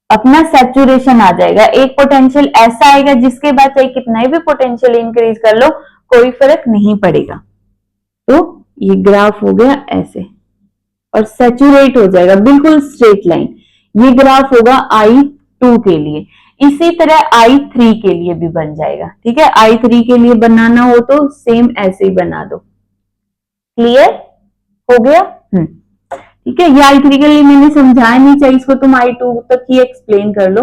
अपना सैचुरेशन आ जाएगा। एक पोटेंशियल ऐसा आएगा जिसके बाद चाहे कितना भी पोटेंशियल इंक्रीज कर लो कोई फर्क नहीं पड़ेगा। तो ये ग्राफ हो गया ऐसे और सैचुरेट हो जाएगा बिल्कुल स्ट्रेट लाइन। ये ग्राफ होगा I2 के लिए। इसी तरह I3 के लिए भी बन जाएगा, ठीक है। I3 के लिए बनाना हो तो सेम ऐसे ही बना दो। क्लियर हो गया? ठीक है। ये I3 के लिए मैंने समझाया नहीं, चाहिए इसको तुम I2 तक ही एक्सप्लेन कर लो,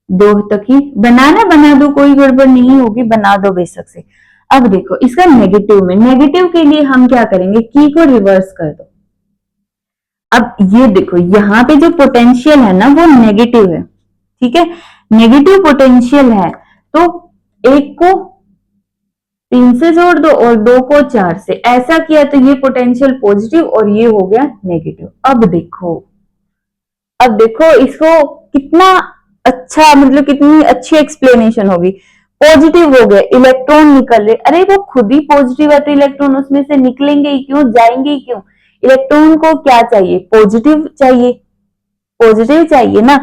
2 तक ही बनाना, बना दो, कोई गड़बड़ नहीं होगी, बना दो बेशक से। अब देखो इसका नेगेटिव में, नेगेटिव के लिए हम क्या करेंगे, की को रिवर्स कर दो। अब ये देखो यहाँ पे जो पोटेंशियल है ना वो नेगेटिव है, ठीक है, नेगेटिव पोटेंशियल है, तो एक को 3 से जोड़ दो और 2 को 4 से, ऐसा किया तो ये पोटेंशियल पॉजिटिव और ये हो गया नेगेटिव। अब देखो इसको कितना अच्छा, मतलब कितनी अच्छी एक्सप्लेनेशन होगी। पॉजिटिव हो गए, इलेक्ट्रॉन निकल रहे, अरे वो खुद ही पॉजिटिव है तो इलेक्ट्रॉन उसमें से निकलेंगे ही क्यों, जाएंगे ही क्यों। इलेक्ट्रॉन को क्या चाहिए, पॉजिटिव चाहिए, पॉजिटिव चाहिए ना,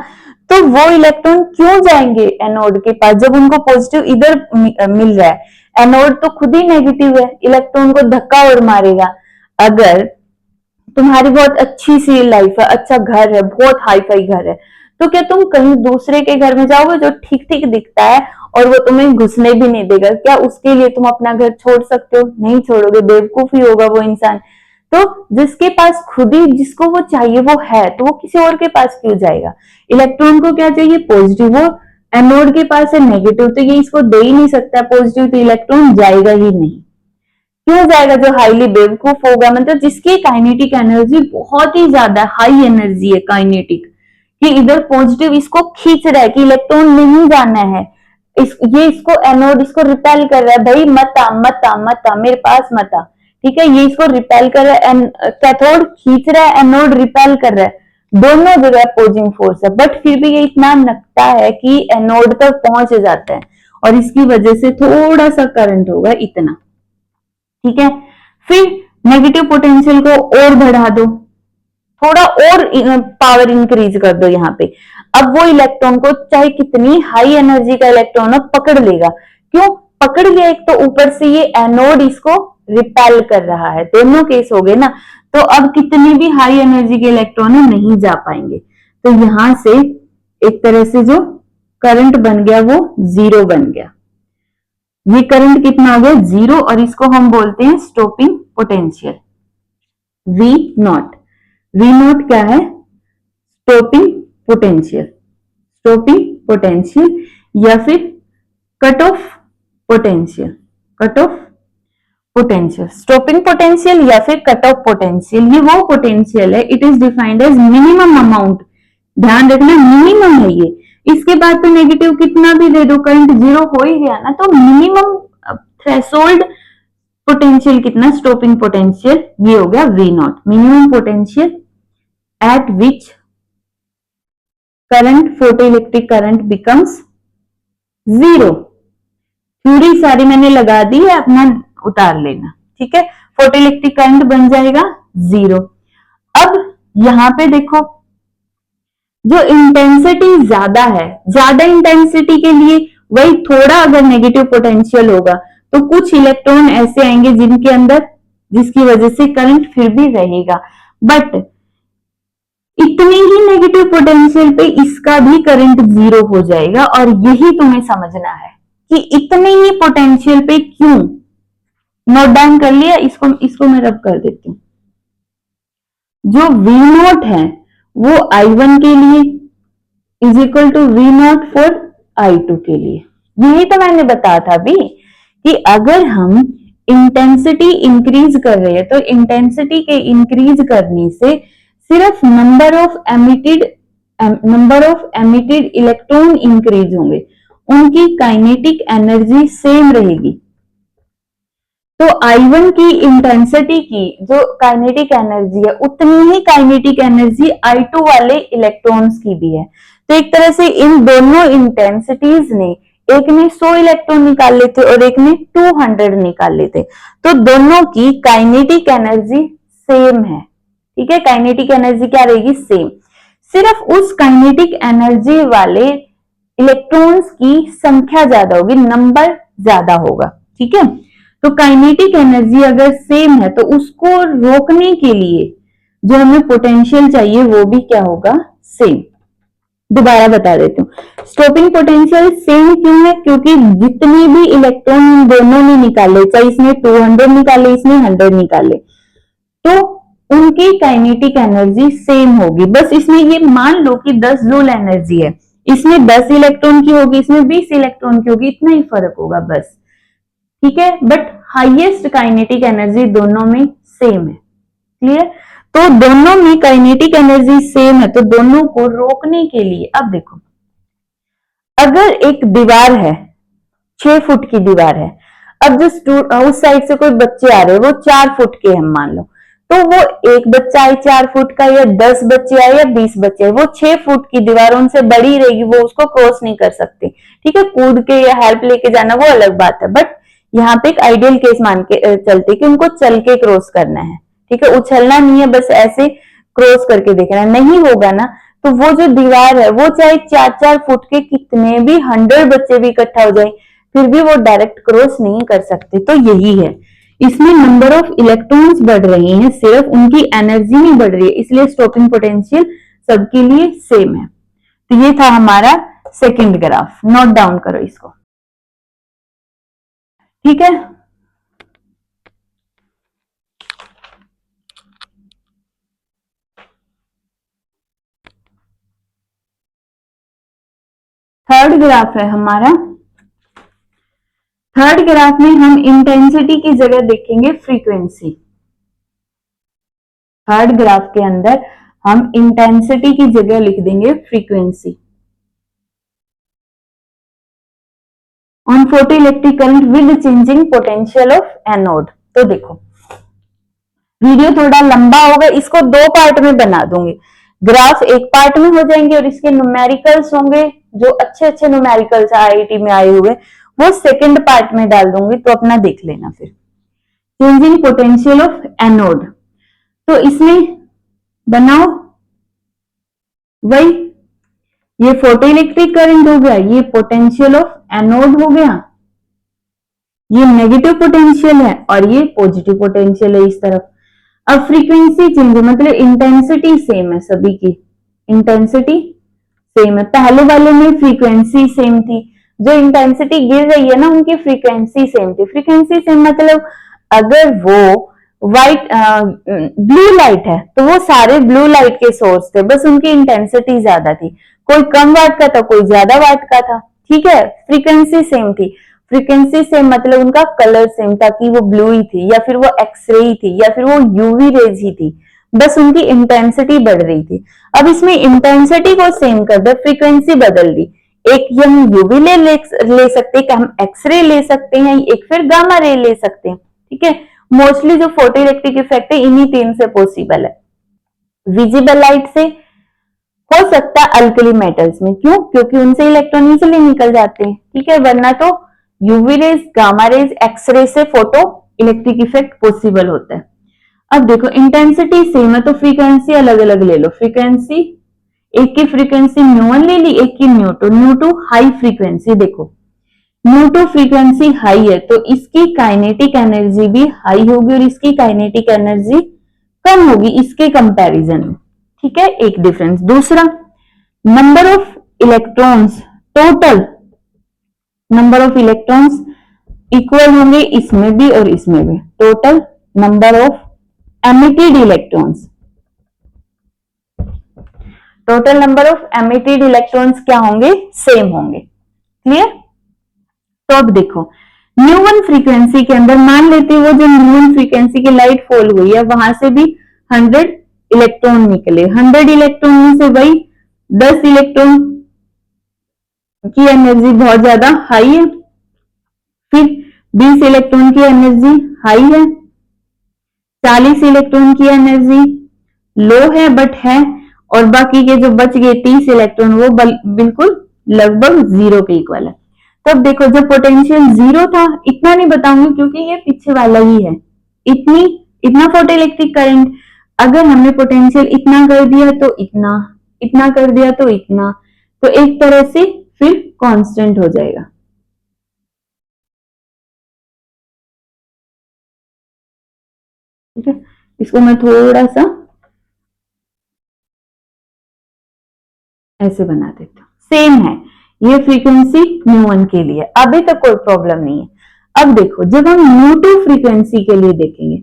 तो वो इलेक्ट्रॉन क्यों जाएंगे एनोड के पास जब उनको पॉजिटिव इधर मिल रहा है। एनोड तो खुद ही नेगेटिव है, इलेक्ट्रॉन को धक्का और मारेगा। अगर तुम्हारी बहुत अच्छी सी लाइफ है, अच्छा घर है, बहुत हाई फाई घर है, तो क्या तुम कहीं दूसरे के घर में जाओगे जो ठीक ठीक दिखता है और वो तुम्हें घुसने भी नहीं देगा, क्या उसके लिए तुम अपना घर छोड़ सकते हो? नहीं छोड़ोगे, बेवकूफी होगा वो इंसान। तो जिसके पास खुद ही जिसको वो चाहिए वो है, तो वो किसी और के पास क्यों जाएगा। इलेक्ट्रॉन को क्या चाहिए, पॉजिटिव, वो एनोड के पास है नेगेटिव, तो ये इसको दे ही नहीं सकता पॉजिटिव, तो इलेक्ट्रॉन जाएगा ही नहीं। क्यों जाएगा, जो हाईली बेवकूफ होगा, मतलब जिसकी काइनेटिक एनर्जी बहुत ही ज्यादा हाई एनर्जी है काइनेटिक, कि इधर पॉजिटिव इसको खींच रहा है कि इलेक्ट्रॉन नहीं जाना है, ये इसको एनोड इसको रिपेल कर रहा है, भाई मत आ मत आ मत आ, मेरे पास मत आ, ठीक है। ये इसको रिपेल कर रहा है, कैथोड खींच रहा है, एनोड रिपेल कर रहा है, दोनों जगह अपोजिंग फोर्स है, बट फिर भी ये इतना नकटा है कि एनोड तक पहुंच जाता है और इसकी वजह से थोड़ा सा करंट होगा इतना, ठीक है। फिर नेगेटिव पोटेंशियल को और बढ़ा दो, थोड़ा और पावर इंक्रीज कर दो यहाँ पे। अब वो इलेक्ट्रॉन को चाहे कितनी हाई एनर्जी का इलेक्ट्रॉन हो पकड़ लेगा, क्यों पकड़ लिया, एक तो ऊपर से ये एनोड इसको रिपेल कर रहा है, दोनों केस हो गए ना, तो अब कितनी भी हाई एनर्जी के इलेक्ट्रॉन नहीं जा पाएंगे। तो यहां से एक तरह से जो करंट बन गया वो जीरो बन गया। ये करंट कितना हो गया, जीरो, और इसको हम बोलते हैं stopping potential, V naught. V naught क्या है, स्टॉपिंग पोटेंशियल, स्टॉपिंग पोटेंशियल या फिर cut off potential, cut off potential, stopping potential या फिर कट ऑफ पोटेंशियल। ये वो पोटेंशियल है, it is defined as minimum amount, ध्यान रखना मिनिमम है ये, इसके बाद तो नेगेटिव कितना भी दे दो करंट जीरो हो ही गया ना, तो मिनिमम थ्रेशोल्ड पोटेंशियल कितना, स्टॉपिंग पोटेंशियल, ये हो गया V naught, minimum potential at which current, photoelectric current becomes zero. Theory सारी मैंने लगा दी है, अपना उतार लेना, ठीक है। फोटोइलेक्ट्रिक करंट बन जाएगा जीरो। अब यहां पे देखो जो इंटेंसिटी ज्यादा है, ज्यादा इंटेंसिटी के लिए वही थोड़ा अगर नेगेटिव पोटेंशियल होगा तो कुछ इलेक्ट्रॉन ऐसे आएंगे जिनके अंदर, जिसकी वजह से करंट फिर भी रहेगा, बट इतनी ही नेगेटिव पोटेंशियल पे इसका भी करंट जीरो हो जाएगा। और यही तुम्हें समझना है कि इतने ही पोटेंशियल पे क्यों, नोट डाउन कर लिया, इसको इसको मैं रब कर देती हूँ। जो V नॉट है वो I1 के लिए is equal to V naught for I2 के लिए। यही तो मैंने बताया था अभी कि अगर हम इंटेंसिटी इंक्रीज कर रहे हैं तो इंटेंसिटी के इंक्रीज करने से सिर्फ number of emitted electron increase होंगे, उनकी काइनेटिक एनर्जी सेम रहेगी। तो I1 की इंटेंसिटी की जो काइनेटिक एनर्जी है उतनी ही काइनेटिक एनर्जी I2 वाले इलेक्ट्रॉन्स की भी है। तो एक तरह से इन दोनों इंटेंसिटीज ने, एक ने 100 इलेक्ट्रॉन निकाल लेते और एक ने 200 निकाल लेते, तो दोनों की काइनेटिक एनर्जी सेम है। ठीक है, काइनेटिक एनर्जी क्या रहेगी? सेम। सिर्फ उस काइनेटिक एनर्जी वाले इलेक्ट्रॉन्स की संख्या ज्यादा होगी, नंबर ज्यादा होगा। ठीक है, तो काइनेटिक एनर्जी अगर सेम है तो उसको रोकने के लिए जो हमें पोटेंशियल चाहिए वो भी क्या होगा? सेम। दोबारा बता देती हूँ, स्टॉपिंग पोटेंशियल सेम क्यों है? क्योंकि जितने भी इलेक्ट्रॉन दोनों ने निकाले, चाहे इसने 200 निकाले इसने 100 निकाले, तो उनकी काइनेटिक एनर्जी सेम होगी। बस इसमें ये मान लो कि 10 जूल एनर्जी है, इसमें 10 इलेक्ट्रॉन की होगी, इसमें 20 इलेक्ट्रॉन की होगी, इतना ही फर्क होगा बस। ठीक है, बट हाईएस्ट काइनेटिक एनर्जी दोनों में सेम है। क्लियर? तो दोनों में काइनेटिक एनर्जी सेम है, तो दोनों को रोकने के लिए, अब देखो, अगर एक दीवार है, 6 फुट की दीवार है, अब जो उस साइड से कोई बच्चे आ रहे हैं वो 4 फुट के हम मान लो, तो वो एक बच्चा आए 4 फुट का या 10 बच्चे आए या 20 बच्चे आए, वो 6 फुट की दीवार उनसे बड़ी रहेगी, वो उसको क्रॉस नहीं कर सकते। ठीक है, कूद के या हेल्प लेके जाना वो अलग बात है, बट यहाँ पे एक आइडियल केस मान के चलते कि उनको चल के क्रॉस करना है। ठीक है, उछलना नहीं है, बस ऐसे क्रॉस करके देखना नहीं होगा ना, तो वो जो दीवार है वो चाहे 4-4 फुट के कितने भी 100 बच्चे भी इकट्ठा हो जाए फिर भी वो डायरेक्ट क्रॉस नहीं कर सकते। तो यही है, इसमें नंबर ऑफ इलेक्ट्रॉन्स बढ़ रहे हैं, सिर्फ उनकी एनर्जी नहीं बढ़ रही है, इसलिए स्टॉपिंग पोटेंशियल सबके लिए सेम है। तो ये था हमारा सेकंड ग्राफ, नोट डाउन करो इसको। ठीक है, थर्ड ग्राफ है हमारा। थर्ड ग्राफ में हम इंटेंसिटी की जगह देखेंगे फ्रीक्वेंसी। थर्ड ग्राफ के अंदर हम इंटेंसिटी की जगह लिख देंगे frequency. On photo electric current with changing potential of anode. तो देखो, वीडियो थोड़ा लंबा होगा, इसको 2 पार्ट में बना दूंगी। ग्राफ एक पार्ट में हो जाएंगे और इसके न्यूमेरिकल्स होंगे, जो अच्छे अच्छे न्यूमेरिकल्स आईआईटी में आए हुए वो सेकंड पार्ट में डाल दूंगी, तो अपना देख लेना। फिर चेंजिंग पोटेंशियल ऑफ एनोड, तो इसमें बनाओ वही, ये फोटो इलेक्ट्रिक करंट हो गया, ये पोटेंशियल ऑफ एनोड हो गया, ये नेगेटिव पोटेंशियल है और ये पॉजिटिव पोटेंशियल है इस तरफ। अब फ्रीक्वेंसी चेंज, मतलब इंटेंसिटी सेम है, सभी की इंटेंसिटी सेम है। पहले वाले में फ्रीक्वेंसी सेम थी, जो इंटेंसिटी गिर रही है ना उनकी फ्रीक्वेंसी सेम थी। फ्रीक्वेंसी सेम मतलब अगर वो व्हाइट ब्लू लाइट है तो वो सारे ब्लू लाइट के सोर्स थे, बस उनकी इंटेंसिटी ज्यादा थी, कोई कम वाट का था कोई ज्यादा वाट का था। ठीक है, फ्रीक्वेंसी सेम थी। फ्रीक्वेंसी सेम मतलब उनका कलर सेम था कि वो ब्लू ही थी या फिर वो एक्सरे ही थी या फिर वो यूवी रेज ही थी, बस उनकी इंटेंसिटी बढ़ रही थी। अब इसमें इंटेंसिटी को सेम कर दो, फ्रीक्वेंसी बदल दी, एक हम यूवी ले सकते हैं, हम एक्सरे ले सकते हैं, एक फिर गामा रे ले सकते हैं। ठीक है, मोस्टली जो फोटो इलेक्ट्रिक इफेक्ट है इन्हीं 3 से पॉसिबल है। विजिबल लाइट से हो सकता है अल्कली मेटल्स में, क्यों? क्योंकि उनसे इलेक्ट्रॉन इजिली निकल जाते हैं। ठीक है, वरना तो UV rays, gamma rays, X ray से फोटो इलेक्ट्रिक इफेक्ट पॉसिबल होता है। अब देखो इंटेंसिटी सेम है तो फ्रीक्वेंसी अलग अलग ले लो। फ्रीक्वेंसी, एक की फ्रीक्वेंसी म्यू1 ले ली, एक की म्यू2। म्यू2 हाई फ्रीक्वेंसी, देखो म्यू2 फ्रीक्वेंसी हाई है तो इसकी काइनेटिक एनर्जी भी हाई होगी और इसकी काइनेटिक एनर्जी कम होगी इसके कंपैरिजन में। ठीक है, एक डिफरेंस। दूसरा, number of electrons, total number of electrons equal होंगे इसमें भी और इसमें भी। Total number of emitted electrons, total number of emitted electrons क्या होंगे, सेम होंगे। क्लियर। तो अब देखो न्यू वन फ्रीक्वेंसी के अंदर मान लेते हैं वो जो न्यू वन फ्रीक्वेंसी की लाइट फॉल हुई है वहां से भी 100 इलेक्ट्रॉन निकले। 100 इलेक्ट्रॉन में से वही 10 इलेक्ट्रॉन की एनर्जी बहुत ज्यादा हाई है, फिर 20 इलेक्ट्रॉन की एनर्जी हाई है, 40 इलेक्ट्रॉन की एनर्जी लो है बट है, और बाकी के जो बच गए 30 इलेक्ट्रॉन वो बिल्कुल लगभग जीरो के इक्वल है। तो अब देखो जब पोटेंशियल जीरो था, इतना नहीं बताऊंगी क्योंकि ये पीछे वाला ही है, इतना फोटोइलेक्ट्रिक करंट, अगर हमने पोटेंशियल इतना कर दिया तो इतना कर दिया तो इतना, तो एक तरह से फिर कांस्टेंट हो जाएगा। ठीक है, इसको मैं थोड़ा सा ऐसे बना देता हूं। सेम है ये फ्रीक्वेंसी न्यू वन के लिए, अभी तक कोई प्रॉब्लम नहीं है। अब देखो जब हम न्यू टू फ्रीक्वेंसी के लिए देखेंगे,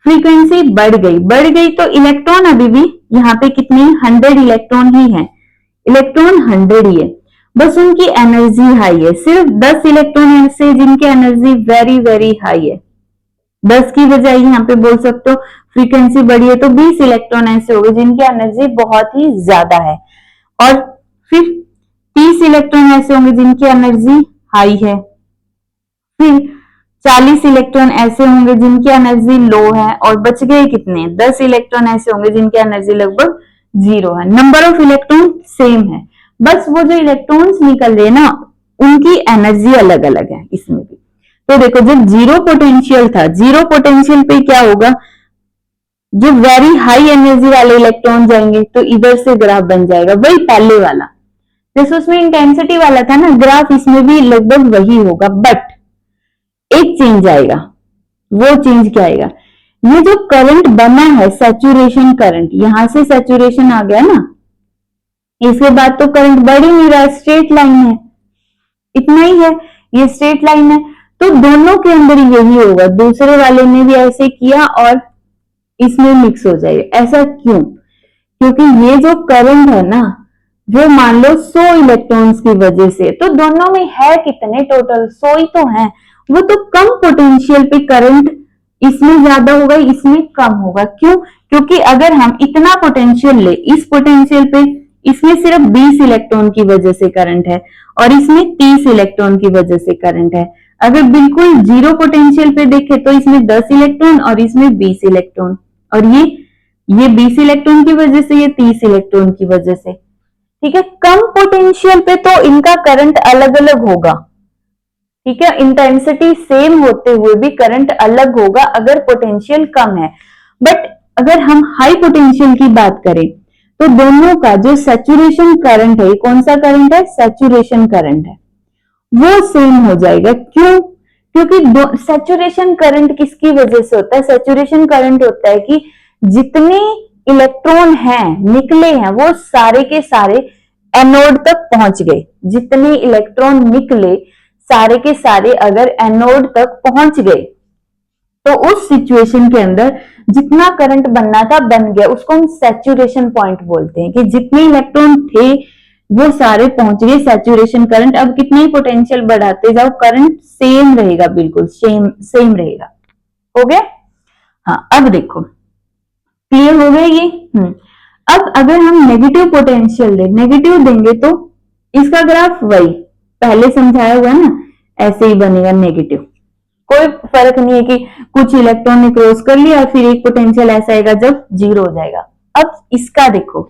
फ्रीक्वेंसी बढ़ गई तो इलेक्ट्रॉन अभी भी यहाँ पे कितने 100 इलेक्ट्रॉन ही है, इलेक्ट्रॉन 100 ही है, बस उनकी एनर्जी हाई है। सिर्फ 10 इलेक्ट्रॉन ऐसे जिनकी एनर्जी वेरी वेरी हाई है, 10 की बजाय यहाँ पे बोल सकते हो फ्रीक्वेंसी बढ़ी है तो 20 इलेक्ट्रॉन ऐसे हो गए जिनकी एनर्जी बहुत ही ज्यादा है, और फिर 30 इलेक्ट्रॉन ऐसे होंगे जिनकी एनर्जी हाई है, फिर 40 इलेक्ट्रॉन ऐसे होंगे जिनकी एनर्जी लो है, और बच गए कितने 10 इलेक्ट्रॉन ऐसे होंगे जिनकी एनर्जी लगभग जीरो है। नंबर ऑफ इलेक्ट्रॉन सेम है, बस वो जो इलेक्ट्रॉन्स निकल रहे हैं ना उनकी एनर्जी अलग अलग है इसमें भी। तो देखो जब जीरो पोटेंशियल था, जीरो पोटेंशियल पे क्या होगा, जो वेरी हाई एनर्जी वाले इलेक्ट्रॉन जाएंगे तो इधर से ग्राफ बन जाएगा वही पहले वाला, जैसे उसमें इंटेंसिटी वाला था ना ग्राफ, इसमें भी लगभग वही होगा, बट एक चेंज आएगा। वो चेंज क्या आएगा, ये जो करंट बना है सैचुरेशन करंट, यहां से सैचुरेशन आ गया ना, इसके बाद तो करंट बढ़ ही नहीं रहा है, स्ट्रेट लाइन है, इतना ही है, ये स्ट्रेट लाइन है, तो दोनों के अंदर यही होगा, दूसरे वाले ने भी ऐसे किया और इसमें मिक्स हो जाएगा। ऐसा क्यों, क्योंकि ये जो करंट है ना वो मान लो 100 इलेक्ट्रॉन्स की वजह से, तो दोनों में है कितने टोटल 100 ही तो है, वो तो कम पोटेंशियल पे करंट इसमें ज्यादा होगा इसमें कम होगा। क्यों, क्योंकि अगर हम इतना पोटेंशियल ले, इस पोटेंशियल पे इसमें सिर्फ 20 इलेक्ट्रॉन की वजह से करंट है और इसमें 30 इलेक्ट्रॉन की वजह से करंट है। अगर बिल्कुल जीरो पोटेंशियल पे देखे तो इसमें 10 इलेक्ट्रॉन और इसमें 20 इलेक्ट्रॉन, और ये 20 इलेक्ट्रॉन की वजह से, ये 30 इलेक्ट्रॉन की वजह से। ठीक है, कम पोटेंशियल पे तो इनका करंट अलग अलग होगा। ठीक है, इंटेंसिटी सेम होते हुए भी करंट अलग होगा अगर पोटेंशियल कम है, बट अगर हम हाई पोटेंशियल की बात करें तो दोनों का जो सैचुरेशन करंट है, कौन सा करंट है, सैचुरेशन करंट है, वो सेम हो जाएगा। क्यों, क्योंकि सैचुरेशन करंट किसकी वजह से होता है, सैचुरेशन करंट होता है कि जितने इलेक्ट्रॉन हैं निकले हैं वो सारे के सारे एनोड तक पहुंच गए, जितने इलेक्ट्रॉन निकले सारे के सारे अगर एनोड तक पहुंच गए तो उस सिचुएशन के अंदर जितना करंट बनना था बन गया, उसको हम सैचुरेशन पॉइंट बोलते हैं, कि जितने इलेक्ट्रॉन थे वो सारे पहुंच गए सैचुरेशन करंट। अब कितनी पोटेंशियल बढ़ाते जाओ करंट सेम रहेगा, बिल्कुल सेम रहेगा। हो गया, हाँ अब देखो क्लियर हो गया ये। अब अगर हम नेगेटिव पोटेंशियल नेगेटिव देंगे तो इसका ग्राफ वही पहले समझाया हुआ है ना, ऐसे ही बनेगा नेगेटिव, कोई फर्क नहीं है कि कुछ इलेक्ट्रॉन ने क्रॉस कर लिया और फिर एक पोटेंशियल ऐसा आएगा जब जीरो हो जाएगा। अब इसका देखो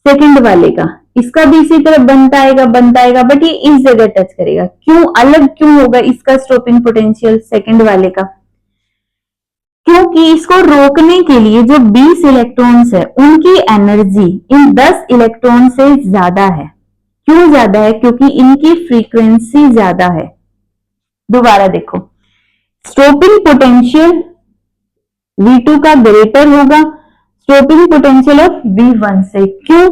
सेकंड वाले का, इसका भी इसी तरह बनता आएगा बट ये इस जगह टच करेगा। क्यों अलग क्यों होगा इसका स्टॉपिंग पोटेंशियल सेकंड वाले का, क्योंकि इसको रोकने के लिए जो 20 इलेक्ट्रॉन्स है उनकी एनर्जी इन 10 इलेक्ट्रॉन से ज्यादा है। क्यों ज्यादा है, क्योंकि इनकी फ्रीक्वेंसी ज्यादा है। दोबारा देखो, स्टॉपिंग पोटेंशियल V2 का ग्रेटर होगा स्टॉपिंग पोटेंशियल ऑफ V1 से। क्यों,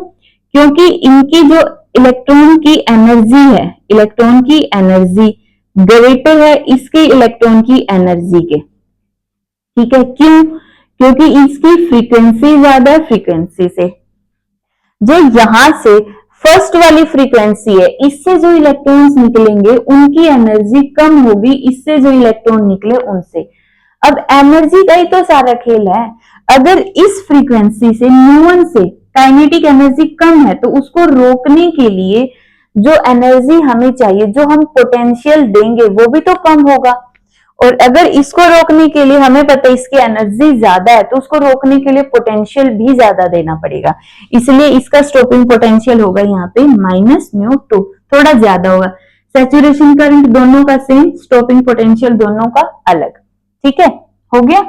क्योंकि इनकी जो इलेक्ट्रॉन की एनर्जी है, इलेक्ट्रॉन की एनर्जी ग्रेटर है इसके इलेक्ट्रॉन की एनर्जी के। ठीक है, क्यों? क्योंकि इसकी फ्रीक्वेंसी ज्यादा है फ्रीक्वेंसी से। जो यहां से फर्स्ट वाली फ्रीक्वेंसी है, इससे जो इलेक्ट्रॉन्स निकलेंगे उनकी एनर्जी कम होगी इससे जो इलेक्ट्रॉन निकले उनसे। अब एनर्जी का ही तो सारा खेल है। अगर इस फ्रीक्वेंसी से न्यून से काइनेटिक एनर्जी कम है तो उसको रोकने के लिए जो एनर्जी हमें चाहिए, जो हम पोटेंशियल देंगे, वो भी तो कम होगा। और अगर इसको रोकने के लिए हमें पता है इसकी एनर्जी ज्यादा है तो उसको रोकने के लिए पोटेंशियल भी ज्यादा देना पड़ेगा। इसलिए इसका स्टॉपिंग पोटेंशियल होगा यहाँ पे -μ2, थोड़ा ज्यादा होगा। सैचुरेशन करंट दोनों का सेम, स्टॉपिंग पोटेंशियल दोनों का अलग। ठीक है, हो गया।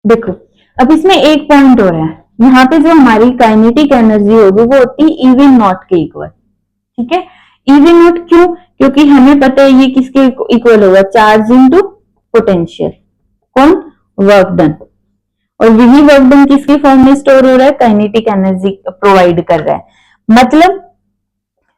देखो अब इसमें एक पॉइंट हो रहा है, यहाँ पे जो हमारी काइनेटिक एनर्जी होगी वो होती है EV नॉट के इक्वल। ठीक है, EV नॉट क्यों? क्योंकि हमें पता है ये किसके इक्वल होगा, चार्ज इनटू पोटेंशियल। कौन? Work done. और यही वर्क डन किसके फॉर्म में स्टोर हो रहा है, काइनेटिक एनर्जी प्रोवाइड कर रहा है। मतलब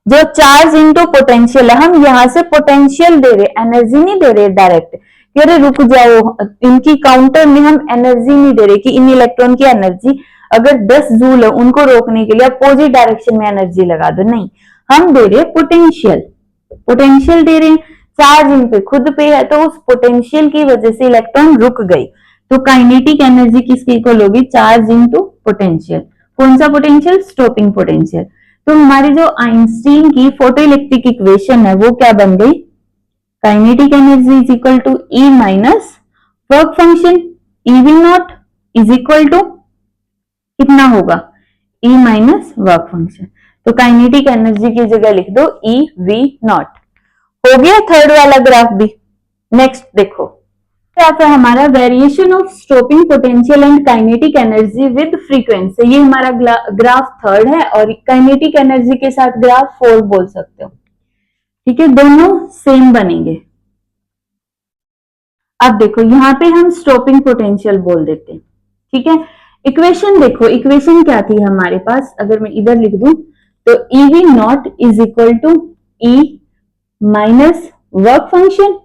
जो चार्ज इनटू पोटेंशियल है, हम यहां से पोटेंशियल दे रहे, एनर्जी नहीं दे रहे डायरेक्ट। अरे रुक जाओ, इनकी काउंटर में हम एनर्जी नहीं दे रहे कि इन इलेक्ट्रॉन की एनर्जी अगर 10 जूल है उनको रोकने के लिए अपोजिट डायरेक्शन में एनर्जी लगा दो, नहीं, हम दे रहे पोटेंशियल। पोटेंशियल दे रहे हैं, चार्ज इन पे खुद पे है तो उस पोटेंशियल की वजह से इलेक्ट्रॉन रुक गई। तो काइनेटिक एनर्जी किसकी इक्वल होगी, चार्ज इनटू पोटेंशियल। कौन सा पोटेंशियल, स्टॉपिंग पोटेंशियल। तो हमारी जो आइंस्टीन की फोटोइलेक्ट्रिक इक्वेशन है वो क्या बन गई, kinetic energy is equal to E minus work function, EV naught is equal to कितना होगा, E माइनस वर्क फंक्शन। तो काइनेटिक एनर्जी की जगह लिख दो EV नॉट। हो गया थर्ड वाला ग्राफ भी। नेक्स्ट देखो, ग्राफ है हमारा variation of stopping potential and kinetic energy with frequency. ये हमारा ग्राफ थर्ड है और काइनेटिक एनर्जी के साथ ग्राफ 4 बोल सकते हो। ठीक है, दोनों सेम बनेंगे। अब देखो यहां पे हम स्टॉपिंग पोटेंशियल बोल देते हैं। ठीक है, इक्वेशन देखो, इक्वेशन क्या थी हमारे पास, अगर मैं इधर लिख दूं तो EV naught is equal to E minus work function,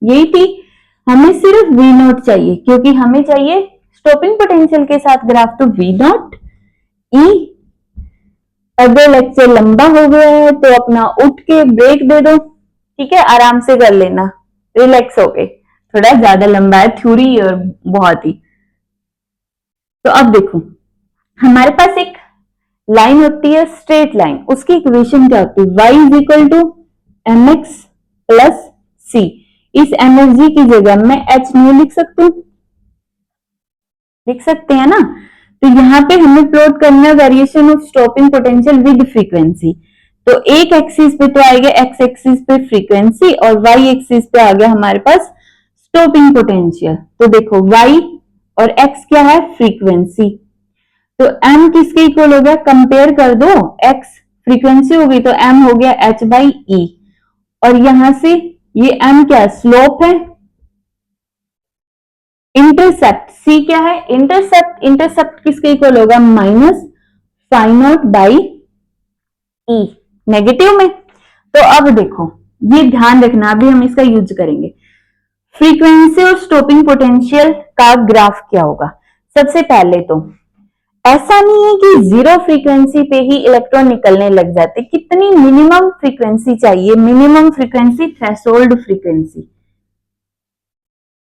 यही थी। हमें सिर्फ V नॉट चाहिए क्योंकि हमें चाहिए स्टॉपिंग पोटेंशियल के साथ ग्राफ, तो V नॉट E। अगर लेक्चर लंबा हो गया है तो अपना उठ के ब्रेक दे दो। ठीक है, आराम से कर लेना, रिलैक्स हो गए। थोड़ा ज्यादा लंबा है थ्योरी और बहुत ही। तो अब देखो हमारे पास एक लाइन होती है स्ट्रेट लाइन, उसकी इक्वेशन क्या होती है, y is equal to mx plus c। इस एनर्जी की जगह मैं h नहीं लिख सकती हूँ, लिख सकते हैं ना। तो यहाँ पे हमें प्लॉट करना है variation of stopping potential with frequency. तो एक एक्सिस पे तो आएगा, एक्स एक्सिस पे फ्रीक्वेंसी और वाई एक्सिस पे आ गया हमारे पास स्टॉपिंग पोटेंशियल। तो देखो y और x क्या है, फ्रीक्वेंसी। तो m किसके इक्वल हो गया, कंपेयर कर दो, x फ्रीक्वेंसी होगी तो m हो गया h बाई ई। और यहां से ये m क्या है, स्लोप है। इंटरसेप्ट c क्या है, इंटरसेप्ट। इंटरसेप्ट किसके इक्वल होगा, minus phi naught by e, negative में। तो अब देखो ये ध्यान रखना, अभी हम इसका यूज करेंगे। फ्रीक्वेंसी और स्टॉपिंग पोटेंशियल का ग्राफ क्या होगा। सबसे पहले तो ऐसा नहीं है कि 0 फ्रीक्वेंसी पे ही इलेक्ट्रॉन निकलने लग जाते, कितनी मिनिमम फ्रीक्वेंसी चाहिए, मिनिमम फ्रीक्वेंसी थ्रेशोल्ड फ्रीक्वेंसी।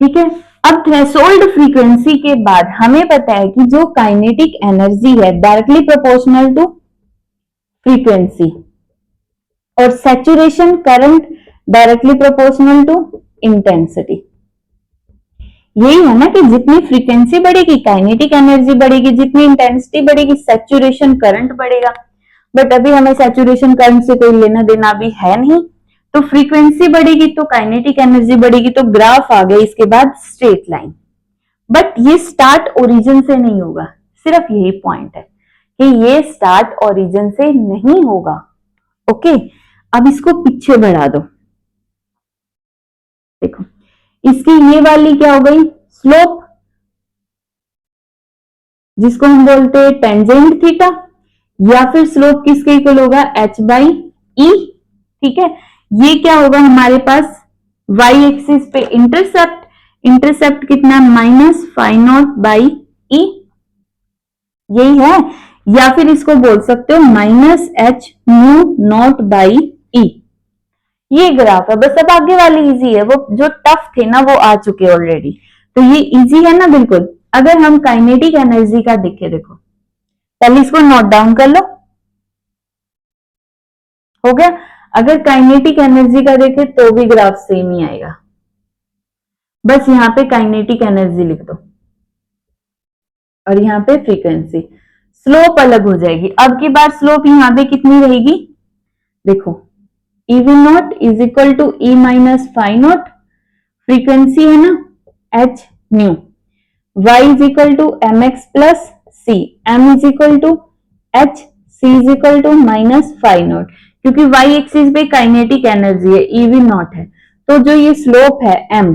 ठीक है, अब थ्रेशोल्ड फ्रीक्वेंसी के बाद हमें पता है कि जो काइनेटिक एनर्जी है डायरेक्टली प्रोपोर्शनल टू फ्रीक्वेंसी, और saturation current directly proportional to intensity. यही है ना कि जितनी फ्रीक्वेंसी बढ़ेगी काइनेटिक एनर्जी बढ़ेगी, जितनी इंटेंसिटी बढ़ेगी सैचुरेशन करंट बढ़ेगा। बट अभी हमें सैचुरेशन करंट से कोई लेना देना भी है नहीं, तो फ्रीक्वेंसी बढ़ेगी तो काइनेटिक एनर्जी बढ़ेगी, तो ग्राफ आ गया इसके बाद स्ट्रेट लाइन। बट ये स्टार्ट ओरिजिन से नहीं होगा, सिर्फ यही पॉइंट है कि ये स्टार्ट ओरिजिन से नहीं होगा। ओके, अब इसको पीछे बढ़ा दो। देखो इसकी ये वाली क्या हो गई, स्लोप, जिसको हम बोलते हैं टेंजेंट थीटा, या फिर स्लोप किसके इक्वल होगा, h बाई ई। ठीक है, ये क्या होगा हमारे पास वाई एक्सिस पे इंटरसेप्ट, इंटरसेप्ट कितना minus phi naught by e, यही है, या फिर इसको बोल सकते हो minus h mu naught by e. ये ग्राफ है बस, अब आगे वाली इजी है, वो जो टफ थे ना वो आ चुके ऑलरेडी, तो ये इजी है ना बिल्कुल। अगर हम काइनेटिक एनर्जी का देखें, देखो पहले इसको नोट डाउन कर लो, हो गया। अगर काइनेटिक एनर्जी का देखें तो भी ग्राफ सेम ही आएगा, बस यहां पे काइनेटिक एनर्जी लिख दो और यहाँ पे फ्रीक्वेंसी, स्लोप अलग हो जाएगी। अब की बार स्लोप यहाँ पे कितनी रहेगी, देखो E V naught is equal to E minus phi naught, frequency है ना h nu, y is equal to m x plus c, m is equal to h, c is equal to minus phi naught, क्योंकि y axis पे kinetic energy है, E V not है, तो जो ये slope है m,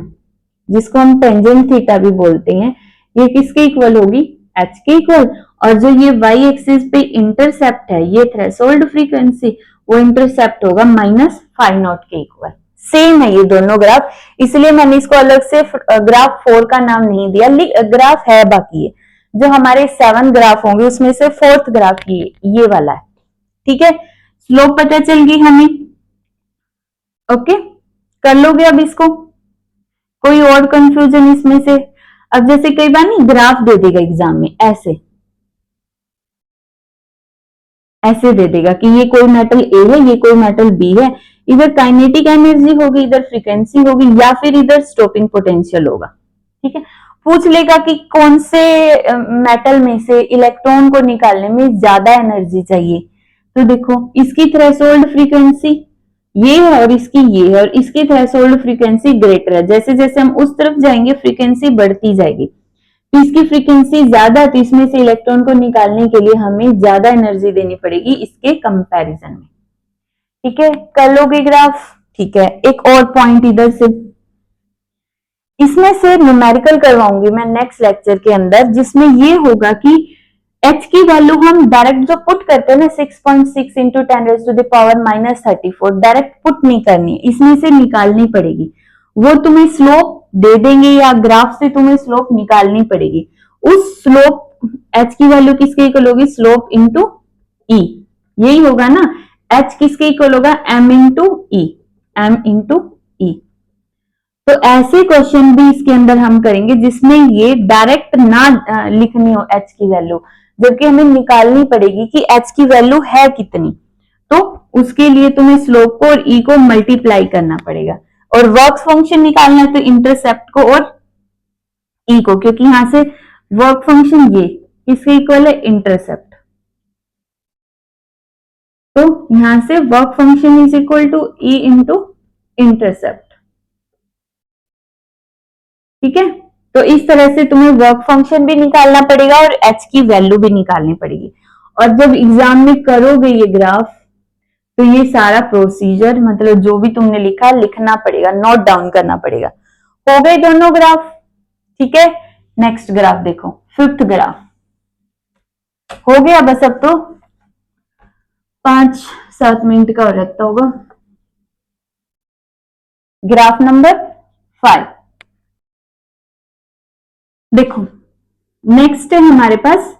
जिसको हम टेंजेंट थीटा भी बोलते हैं, ये किसके इक्वल होगी, h के इक्वल, और जो ये y एक्सिस पे इंटरसेप्ट है, ये थ्रेशोल्ड फ्रीक्वेंसी, वो इंटरसेप्ट होगा माइनस फाई नॉट के इक्वल। सेम है ये दोनों ग्राफ, इसलिए मैंने इसको अलग से ग्राफ 4 का नाम नहीं दिया, ग्राफ है बाकी है, जो हमारे 7 ग्राफ होंगे उसमें से 4th ग्राफ ये वाला है, ठीक है। स्लोप पता चल गई हमें, ओके, कर लोगे अब इसको, कोई और कंफ्यूजन इसमें से। अब जैसे कई बार नहीं ग्राफ दे देगा एग्जाम में, ऐसे दे देगा कि ये कोई मेटल ए है, ये कोई मेटल बी है, इधर काइनेटिक एनर्जी होगी, इधर फ्रीक्वेंसी होगी, या फिर इधर स्टॉपिंग पोटेंशियल होगा, ठीक है। पूछ लेगा कि कौन से मेटल में से इलेक्ट्रॉन को निकालने में ज्यादा एनर्जी चाहिए, तो देखो इसकी थ्रेशोल्ड फ्रीक्वेंसी ये है और इसकी ये है, और इसकी थ्रेशोल्ड फ्रीक्वेंसी ग्रेटर है, जैसे जैसे हम उस तरफ जाएंगे फ्रीक्वेंसी बढ़ती जाएगी, तो इसकी फ्रीक्वेंसी ज्यादा, तो इसमें से इलेक्ट्रॉन को निकालने के लिए हमें ज्यादा एनर्जी देनी पड़ेगी इसके कंपैरिजन में, ठीक है। कर लोगे ग्राफ, ठीक है। एक और पॉइंट इधर से, इसमें से न्यूमेरिकल करवाऊंगी मैं नेक्स्ट लेक्चर के अंदर, जिसमें ये होगा कि h की वैल्यू हम डायरेक्ट जो पुट करते हैं ना 6.6 इंटू 10⁻⁻34, डायरेक्ट पुट नहीं करनी, इसमें से निकालनी पड़ेगी, वो तुम्हें स्लोप दे देंगे या ग्राफ से तुम्हें स्लोप निकालनी पड़ेगी। उस स्लोप h की वैल्यू किसके इक्वल होगी, स्लोप इंटू ई, यही होगा ना, h किसके इक्वल होगा, m इंटू ई, m इंटू ई। तो ऐसे क्वेश्चन भी इसके अंदर हम करेंगे जिसमें ये डायरेक्ट ना लिखनी हो h की वैल्यू, जबकि हमें निकालनी पड़ेगी कि h की वैल्यू है कितनी, तो उसके लिए तुम्हें स्लोप को और e को मल्टीप्लाई करना पड़ेगा, और वर्क फंक्शन निकालना है तो इंटरसेप्ट को और e को, क्योंकि यहां से वर्क फंक्शन ये किसके इक्वल है, इंटरसेप्ट, तो यहां से work function is equal to e into intercept, ठीक है। तो इस तरह से तुम्हें वर्क फंक्शन भी निकालना पड़ेगा और h की वैल्यू भी निकालनी पड़ेगी, और जब एग्जाम में करोगे ये ग्राफ, तो ये सारा प्रोसीजर मतलब जो भी तुमने लिखा लिखना पड़ेगा, नोट डाउन करना पड़ेगा। हो गए दोनों ग्राफ, ठीक है। नेक्स्ट ग्राफ देखो, 5th ग्राफ हो गया, बस अब तो 5-7 मिनट का हो रहता होगा। ग्राफ नंबर 5 देखो, नेक्स्ट है हमारे पास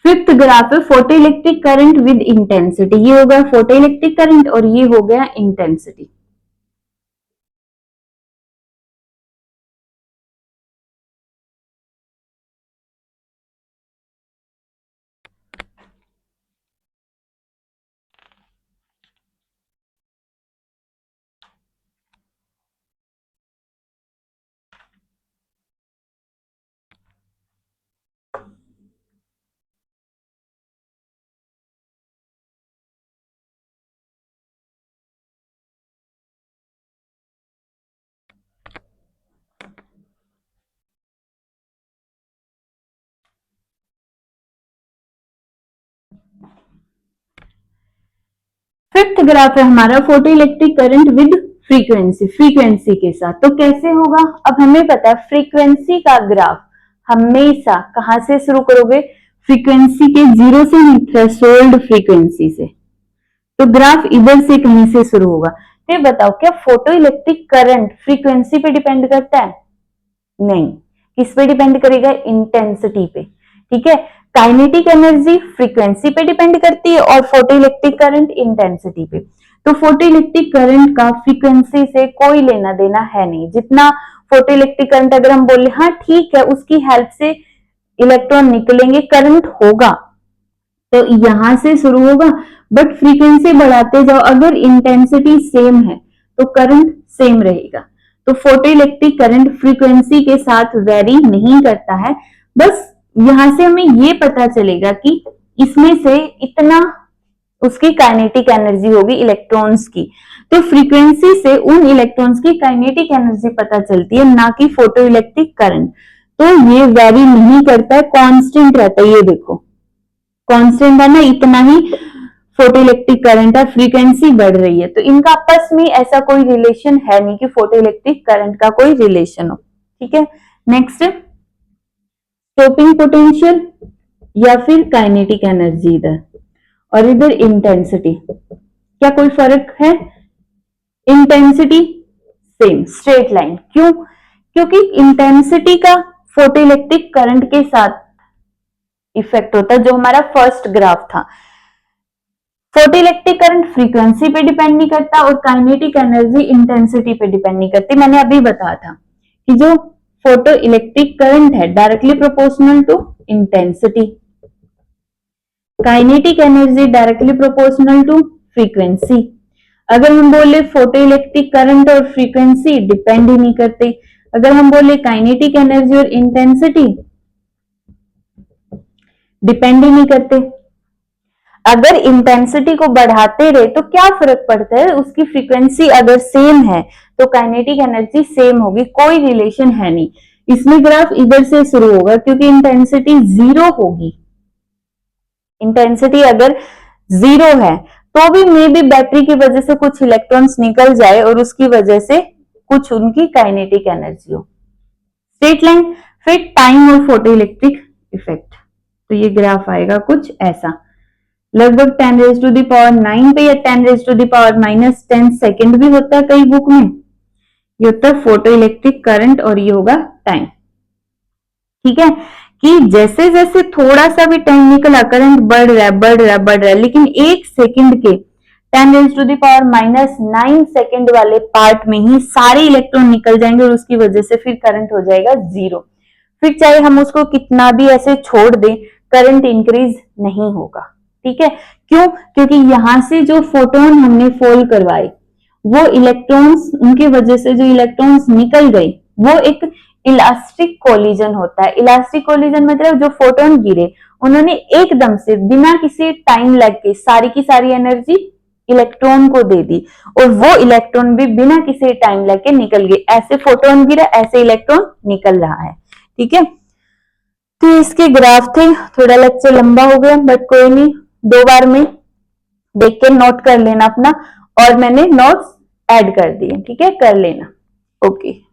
5th ग्राफ है, photo electric current with intensity, ये हो गया फोटो इलेक्ट्रिक करंट और ये हो गया इंटेंसिटी। फिफ्थ ग्राफ है हमारा photo electric current with frequency, frequency के साथ। तो कैसे होगा, अब हमें पता है फ्रीक्वेंसी का ग्राफ हमेशा कहां से शुरू करोगे, फ्रीक्वेंसी के जीरो से नहीं, थ्रेशोल्ड फ्रीक्वेंसी से। तो ग्राफ इधर से कहीं से शुरू होगा। फिर बताओ क्या फोटो इलेक्ट्रिक करंट फ्रीक्वेंसी पे डिपेंड करता है? नहीं। किस पे डिपेंड करेगा? इंटेंसिटी पे। ठीक है, काइनेटिक एनर्जी फ्रीक्वेंसी पे डिपेंड करती है और फोटो इलेक्ट्रिक करंट इंटेंसिटी पे। तो फोटो इलेक्ट्रिक करंट का फ्रीक्वेंसी से कोई लेना देना है नहीं। जितना फोटो इलेक्ट्रिक करंट अगर हम बोले हाँ ठीक है उसकी हेल्प से इलेक्ट्रॉन निकलेंगे, करंट होगा, तो यहां से शुरू होगा, बट फ्रीक्वेंसी बढ़ाते जाओ, अगर इंटेंसिटी सेम है तो करंट सेम रहेगा। तो फोटो इलेक्ट्रिक करंट फ्रीक्वेंसी के साथ वेरी नहीं करता है। बस यहां से हमें ये पता चलेगा कि इसमें से इतना उसकी काइनेटिक एनर्जी होगी इलेक्ट्रॉन्स की। तो फ्रीक्वेंसी से उन इलेक्ट्रॉन्स की काइनेटिक एनर्जी पता चलती है, ना कि फोटो इलेक्ट्रिक करंट। तो ये वेरी नहीं करता है, कांस्टेंट रहता है। ये देखो कांस्टेंट है ना, इतना ही फोटो इलेक्ट्रिक करंट है, फ्रीक्वेंसी बढ़ रही है। तो इनका आपस में ऐसा कोई रिलेशन है नहीं कि फोटो इलेक्ट्रिक करंट का कोई रिलेशन हो। ठीक है, नेक्स्ट स्टॉपिंग पोटेंशियल या फिर काइनेटिक एनर्जी इधर और इधर इंटेंसिटी, क्या कोई फर्क है? Intensity same straight line. क्यों? क्योंकि इंटेंसिटी का फोटो इलेक्ट्रिक करंट के साथ इफेक्ट होता है, जो हमारा फर्स्ट ग्राफ था। फोटो इलेक्ट्रिक करंट फ्रीक्वेंसी पे डिपेंड नहीं करता और काइनेटिक एनर्जी इंटेंसिटी पे डिपेंड नहीं करती। मैंने अभी बताया था कि जो फोटो इलेक्ट्रिक करंट है directly proportional to intensity, kinetic energy directly proportional to frequency. अगर हम बोले फोटो इलेक्ट्रिक करंट और फ्रीक्वेंसी डिपेंड ही नहीं करते, अगर हम बोले काइनेटिक एनर्जी और इंटेंसिटी डिपेंड ही नहीं करते। अगर इंटेंसिटी को बढ़ाते रहे तो क्या फर्क पड़ता है? उसकी फ्रीक्वेंसी अगर सेम है तो काइनेटिक एनर्जी सेम होगी, कोई रिलेशन है नहीं। इसमें ग्राफ इधर से शुरू होगा क्योंकि इंटेंसिटी जीरो होगी। इंटेंसिटी अगर जीरो है तो भी मे बी बैटरी की वजह से कुछ इलेक्ट्रॉन्स निकल जाए और उसकी वजह से कुछ उनकी काइनेटिक एनर्जी हो। Straight line. फिर टाइम और फोटो इलेक्ट्रिक इफेक्ट, तो ये ग्राफ आएगा कुछ ऐसा, लगभग 10 रेज टू द पावर 9 पे या 10 raise to the power -10 second भी होता है कई बुक में। ये होता है फोटो इलेक्ट्रिक करंट और ये होगा टाइम। ठीक है, कि जैसे जैसे थोड़ा सा भी टाइम निकला करंट बढ़ रहा है बढ़ रहा है बढ़ रहा है, लेकिन एक सेकंड के 10 raise to the power -9 second वाले पार्ट में ही सारे इलेक्ट्रॉन निकल जाएंगे और उसकी वजह से फिर करंट हो जाएगा जीरो। फिर चाहे हम उसको कितना भी ऐसे छोड़ दें करंट इंक्रीज नहीं होगा। ठीक है, क्यों? क्योंकि यहां से जो फोटोन हमने फॉल करवाए वो इलेक्ट्रॉन्स, उनकी वजह से जो इलेक्ट्रॉन्स निकल गए वो एक इलास्टिक कोलिजन होता है। इलास्टिक कोलिजन मतलब जो फोटोन गिरे उन्होंने एकदम से बिना किसी टाइम लैग के सारी की सारी एनर्जी इलेक्ट्रॉन को दे दी और वो इलेक्ट्रॉन भी बिना किसी टाइम लैग के निकल गए। ऐसे फोटोन गिरा, ऐसे इलेक्ट्रॉन निकल रहा है। ठीक है, तो इसके ग्राफ थे, थोड़ा लेक्चर लंबा हो गया बट कोई नहीं, 2 बार में देख के नोट कर लेना अपना, और मैंने नोट्स ऐड कर दिए। ठीक है, कर लेना। ओके।